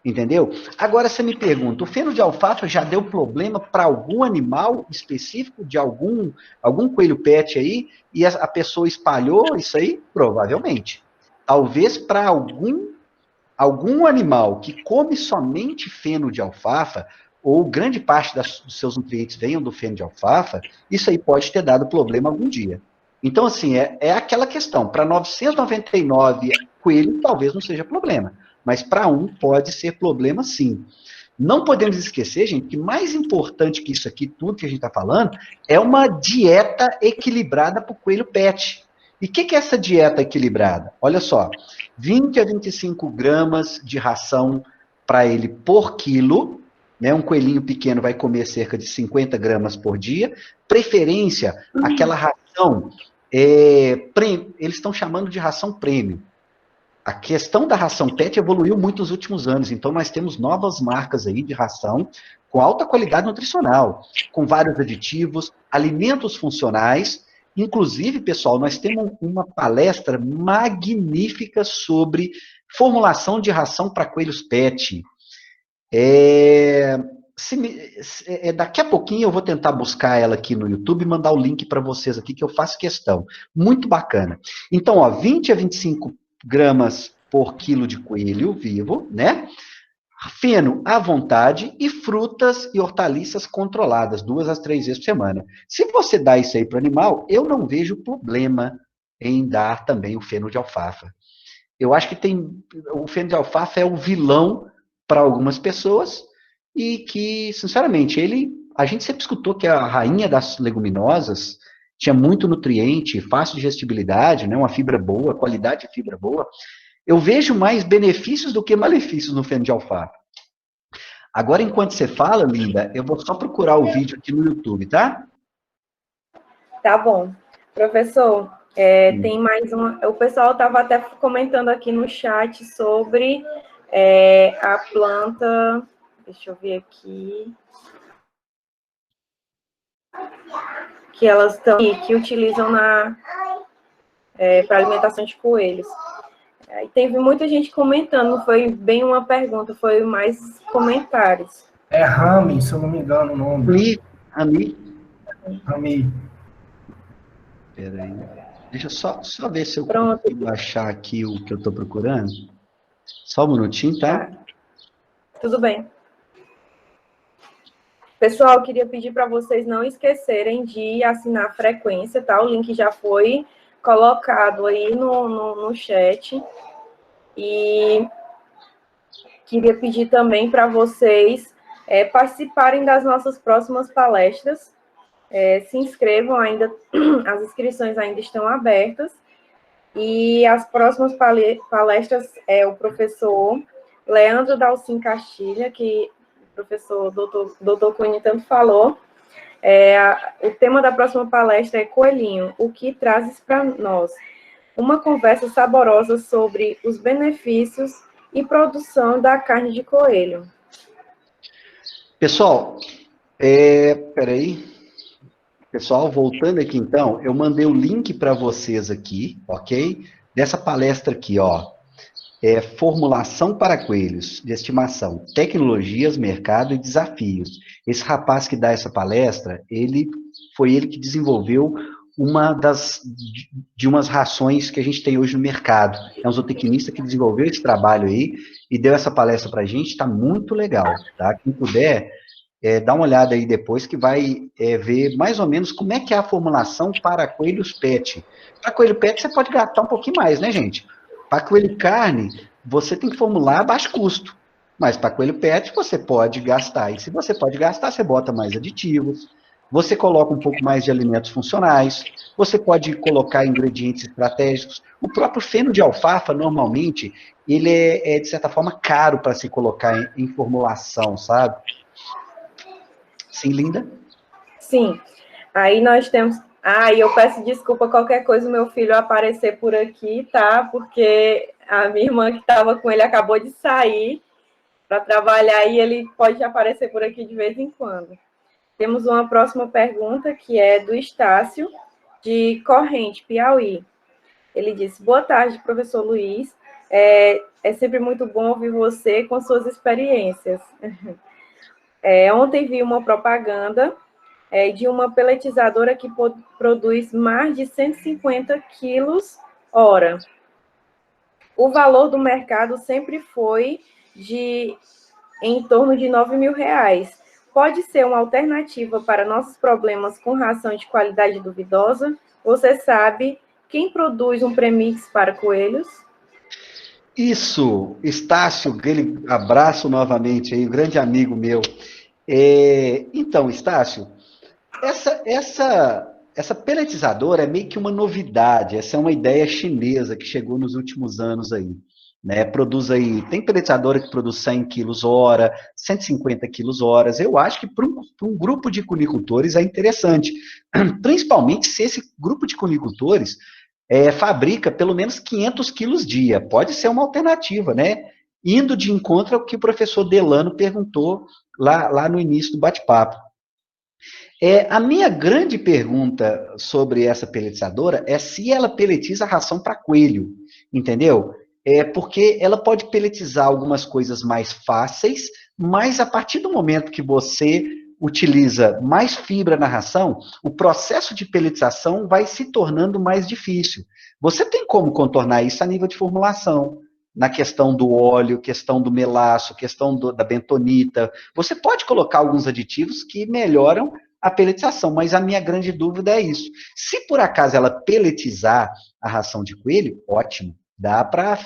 Entendeu? Agora você me pergunta, o feno de alfafa já deu problema para algum animal específico, de algum coelho pet aí, e a pessoa espalhou isso aí? Provavelmente. Talvez para algum animal que come somente feno de alfafa, ou grande parte dos seus nutrientes venham do feno de alfafa, isso aí pode ter dado problema algum dia. Então, assim, é aquela questão, para 999 coelhos talvez não seja problema, mas para um pode ser problema sim. Não podemos esquecer, gente, que mais importante que isso aqui, tudo que a gente está falando, é uma dieta equilibrada para o coelho pet. E o que é essa dieta equilibrada? Olha só, 20 a 25 gramas de ração para ele por quilo, né? Um coelhinho pequeno vai comer cerca de 50 gramas por dia, preferência, aquela ração, eles estão chamando de ração premium. A questão da ração PET evoluiu muito nos últimos anos, então nós temos novas marcas aí de ração com alta qualidade nutricional, com vários aditivos, alimentos funcionais. Inclusive, pessoal, nós temos uma palestra magnífica sobre formulação de ração para coelhos PET. Daqui a pouquinho eu vou tentar buscar ela aqui no YouTube e mandar o link para vocês aqui, que eu faço questão. Muito bacana. Então, ó, 20 a 25 gramas por quilo de coelho vivo, né? Feno à vontade e frutas e hortaliças controladas, 2 a 3 vezes por semana. Se você dá isso aí para o animal, eu não vejo problema em dar também o feno de alfafa. Eu acho que o feno de alfafa é o vilão para algumas pessoas e que, sinceramente, a gente sempre escutou que a rainha das leguminosas tinha muito nutriente, fácil digestibilidade, né, uma fibra boa, qualidade de fibra boa. Eu vejo mais benefícios do que malefícios no feno de alfafa. Agora, enquanto você fala, Linda, eu vou só procurar o vídeo aqui no YouTube, tá? Tá bom. Professor, tem mais uma... O pessoal estava até comentando aqui no chat sobre a planta... Deixa eu ver aqui... que elas estão que utilizam para alimentação de coelhos. E teve muita gente comentando, não foi bem uma pergunta, foi mais comentários. É Rami, se eu não me engano o nome. Rami. Peraí. Deixa eu só ver se eu consigo achar aqui o que eu estou procurando. Só um minutinho, tá? Tudo bem. Pessoal, queria pedir para vocês não esquecerem de assinar a frequência, tá? O link já foi colocado aí no chat. E queria pedir também para vocês participarem das nossas próximas palestras. Se inscrevam ainda, as inscrições ainda estão abertas. E as próximas palestras é o professor Leandro Dalcin Castilha, que o professor Dr. Cunha tanto falou. O tema da próxima palestra é Coelhinho, o que trazes para nós? Uma conversa saborosa sobre os benefícios e produção da carne de coelho. Pessoal, peraí. Pessoal, voltando aqui então, eu mandei o link para vocês aqui, ok? Dessa palestra aqui, ó. Formulação para coelhos de estimação, tecnologias, mercado e desafios. Esse rapaz que dá essa palestra, foi ele que desenvolveu uma de umas rações que a gente tem hoje no mercado. É um zootecnista que desenvolveu esse trabalho aí e deu essa palestra para a gente, está muito legal, tá? Quem puder, dá uma olhada aí depois que vai ver mais ou menos como é que é a formulação para coelhos pet. Para coelho pet você pode gastar um pouquinho mais, né, gente? Para coelho carne, você tem que formular a baixo custo. Mas para coelho pet, você pode gastar. E se você pode gastar, você bota mais aditivos, você coloca um pouco mais de alimentos funcionais, você pode colocar ingredientes estratégicos. O próprio feno de alfafa, normalmente, ele de certa forma, caro para se colocar em formulação, sabe? Sim, Linda? Sim. Aí nós temos... e eu peço desculpa qualquer coisa o meu filho aparecer por aqui, tá? Porque a minha irmã que estava com ele acabou de sair para trabalhar e ele pode aparecer por aqui de vez em quando. Temos uma próxima pergunta que é do Estácio, de Corrente, Piauí. Ele disse: boa tarde, professor Luiz. É sempre muito bom ouvir você com suas experiências. Ontem vi uma propaganda de uma peletizadora que produz mais de 150 quilos hora. O valor do mercado sempre foi em torno de R$ 9.000. Pode ser uma alternativa para nossos problemas com ração de qualidade duvidosa? Você sabe quem produz um premix para coelhos? Isso, Estácio, aquele abraço novamente aí, um grande amigo meu. Então, Estácio, essa peletizadora é meio que uma novidade, essa é uma ideia chinesa que chegou nos últimos anos aí. Né, produz aí, tem peletizadora que produz 100 quilos hora, 150 quilos horas. Eu acho que para um grupo de cunicultores é interessante, principalmente se esse grupo de cunicultores fabrica pelo menos 500 quilos dia. Pode ser uma alternativa, né? Indo de encontro ao que o professor Delano perguntou lá no início do bate-papo. A minha grande pergunta sobre essa peletizadora é se ela peletiza a ração para coelho, entendeu? Porque ela pode peletizar algumas coisas mais fáceis, mas a partir do momento que você utiliza mais fibra na ração, o processo de peletização vai se tornando mais difícil. Você tem como contornar isso a nível de formulação, na questão do óleo, questão do melaço, questão da bentonita. Você pode colocar alguns aditivos que melhoram a peletização, mas a minha grande dúvida é isso. Se por acaso ela peletizar a ração de coelho, ótimo. Dá para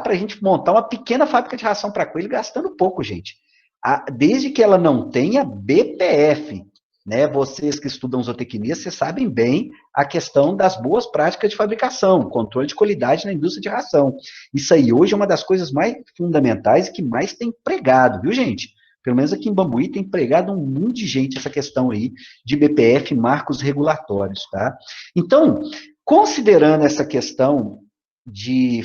a gente montar uma pequena fábrica de ração para coelho gastando pouco, gente. Desde que ela não tenha BPF, né? Vocês que estudam zootecnia, vocês sabem bem a questão das boas práticas de fabricação, controle de qualidade na indústria de ração. Isso aí hoje é uma das coisas mais fundamentais e que mais tem pregado, viu, gente? Pelo menos aqui em Bambuí tem pregado um monte de gente essa questão aí de BPF, marcos regulatórios, tá? Então, considerando essa questão de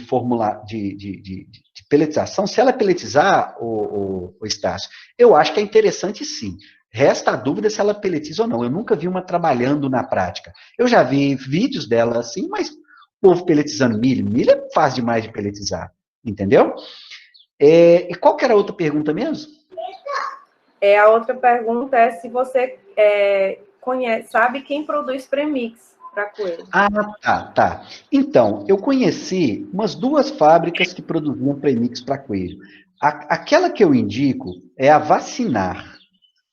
peletização, se ela peletizar, o Estácio, eu acho que é interessante sim. Resta a dúvida se ela peletiza ou não. Eu nunca vi uma trabalhando na prática. Eu já vi vídeos dela assim, mas o povo peletizando milho é fácil demais de peletizar, entendeu? E qual que era a outra pergunta mesmo? A outra pergunta é se você sabe quem produz premix para coelho. Tá. Então, eu conheci umas 2 fábricas que produziam premix para coelho. Aquela que eu indico é a Vacinar.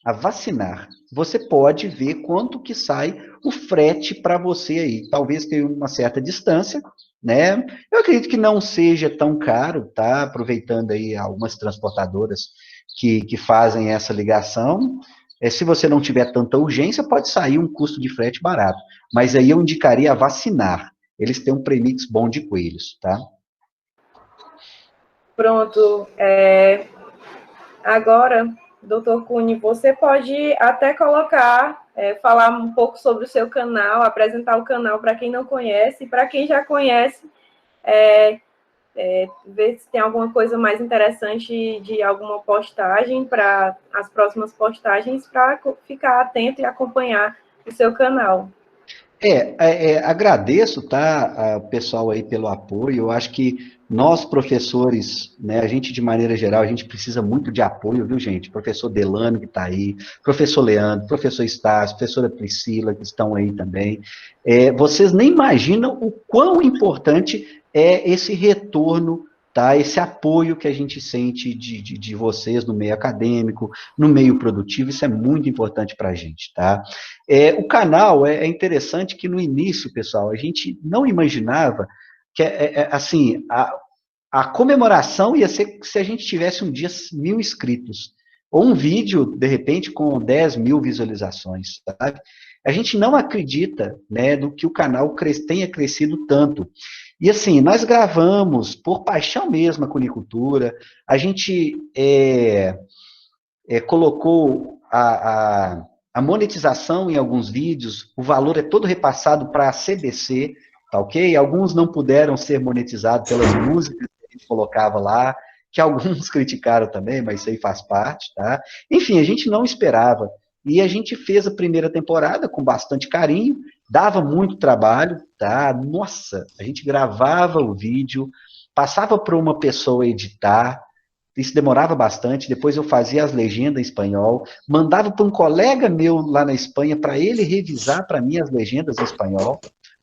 A Vacinar. Você pode ver quanto que sai o frete para você aí. Talvez tenha uma certa distância, né? Eu acredito que não seja tão caro, tá? Aproveitando aí algumas transportadoras que fazem essa ligação. Se você não tiver tanta urgência, pode sair um custo de frete barato. Mas aí eu indicaria a Vacinar. Eles têm um premix bom de coelhos, tá? Pronto. Agora, doutor Cunha, você pode até falar um pouco sobre o seu canal, apresentar o canal para quem não conhece, e para quem já conhece, ver se tem alguma coisa mais interessante de alguma postagem para as próximas postagens, para ficar atento e acompanhar o seu canal. Agradeço, tá, o pessoal aí pelo apoio. Eu acho que Nós, professores, né, a gente, de maneira geral, a gente precisa muito de apoio, viu, gente? Professor Delano, que está aí, professor Leandro, professor Estácio, professora Priscila, que estão aí também. Vocês nem imaginam o quão importante é esse retorno, tá? Esse apoio que a gente sente de vocês no meio acadêmico, no meio produtivo, isso é muito importante para a gente, tá? O canal, é interessante que no início, pessoal, a gente não imaginava que, assim, a comemoração ia ser se a gente tivesse um dia 1.000 inscritos, ou um vídeo, de repente, com 10.000 visualizações, sabe? A gente não acredita, né, do que o canal tenha crescido tanto. E assim, nós gravamos por paixão mesmo a cunicultura, a gente colocou a monetização em alguns vídeos, o valor é todo repassado para a CBC, tá ok? Alguns não puderam ser monetizados pelas músicas que a gente colocava lá, que alguns criticaram também, mas isso aí faz parte, tá? Enfim, a gente não esperava. E a gente fez a primeira temporada com bastante carinho, dava muito trabalho, tá? Nossa, a gente gravava o vídeo, passava para uma pessoa editar, isso demorava bastante, depois eu fazia as legendas em espanhol, mandava para um colega meu lá na Espanha para ele revisar para mim as legendas em espanhol,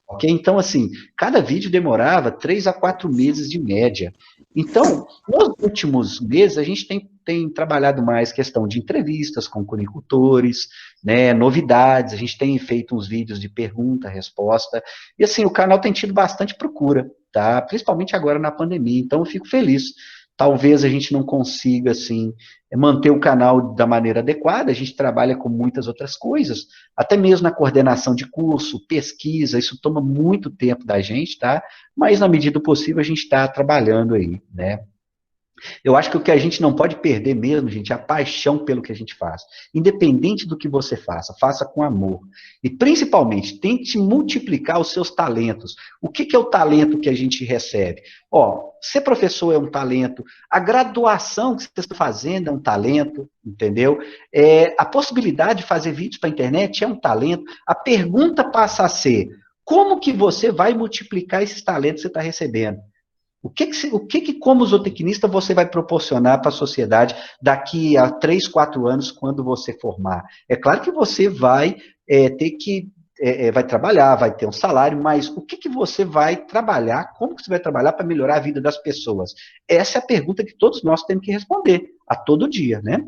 ok? Então, assim, cada vídeo demorava 3 a 4 meses de média. Então, nos últimos meses, a gente tem trabalhado mais questão de entrevistas com cunicultores, né, novidades, a gente tem feito uns vídeos de pergunta, resposta, e assim, o canal tem tido bastante procura, tá? Principalmente agora na pandemia, então eu fico feliz. Talvez a gente não consiga, assim, manter o canal da maneira adequada, a gente trabalha com muitas outras coisas, até mesmo na coordenação de curso, pesquisa, isso toma muito tempo da gente, tá? Mas, na medida do possível, a gente está trabalhando aí, né? Eu acho que o que a gente não pode perder mesmo, gente, é a paixão pelo que a gente faz. Independente do que você faça, faça com amor. E, principalmente, tente multiplicar os seus talentos. O que é o talento que a gente recebe? Ó, ser professor é um talento, a graduação que você está fazendo é um talento, entendeu? A possibilidade de fazer vídeos para a internet é um talento. A pergunta passa a ser, como que você vai multiplicar esses talentos que você está recebendo? O que como zootecnista, você vai proporcionar para a sociedade daqui a 3, 4 anos, quando você formar? É claro que você vai ter que, vai trabalhar, vai ter um salário, mas o que você vai trabalhar, como que você vai trabalhar para melhorar a vida das pessoas? Essa é a pergunta que todos nós temos que responder, a todo dia, né?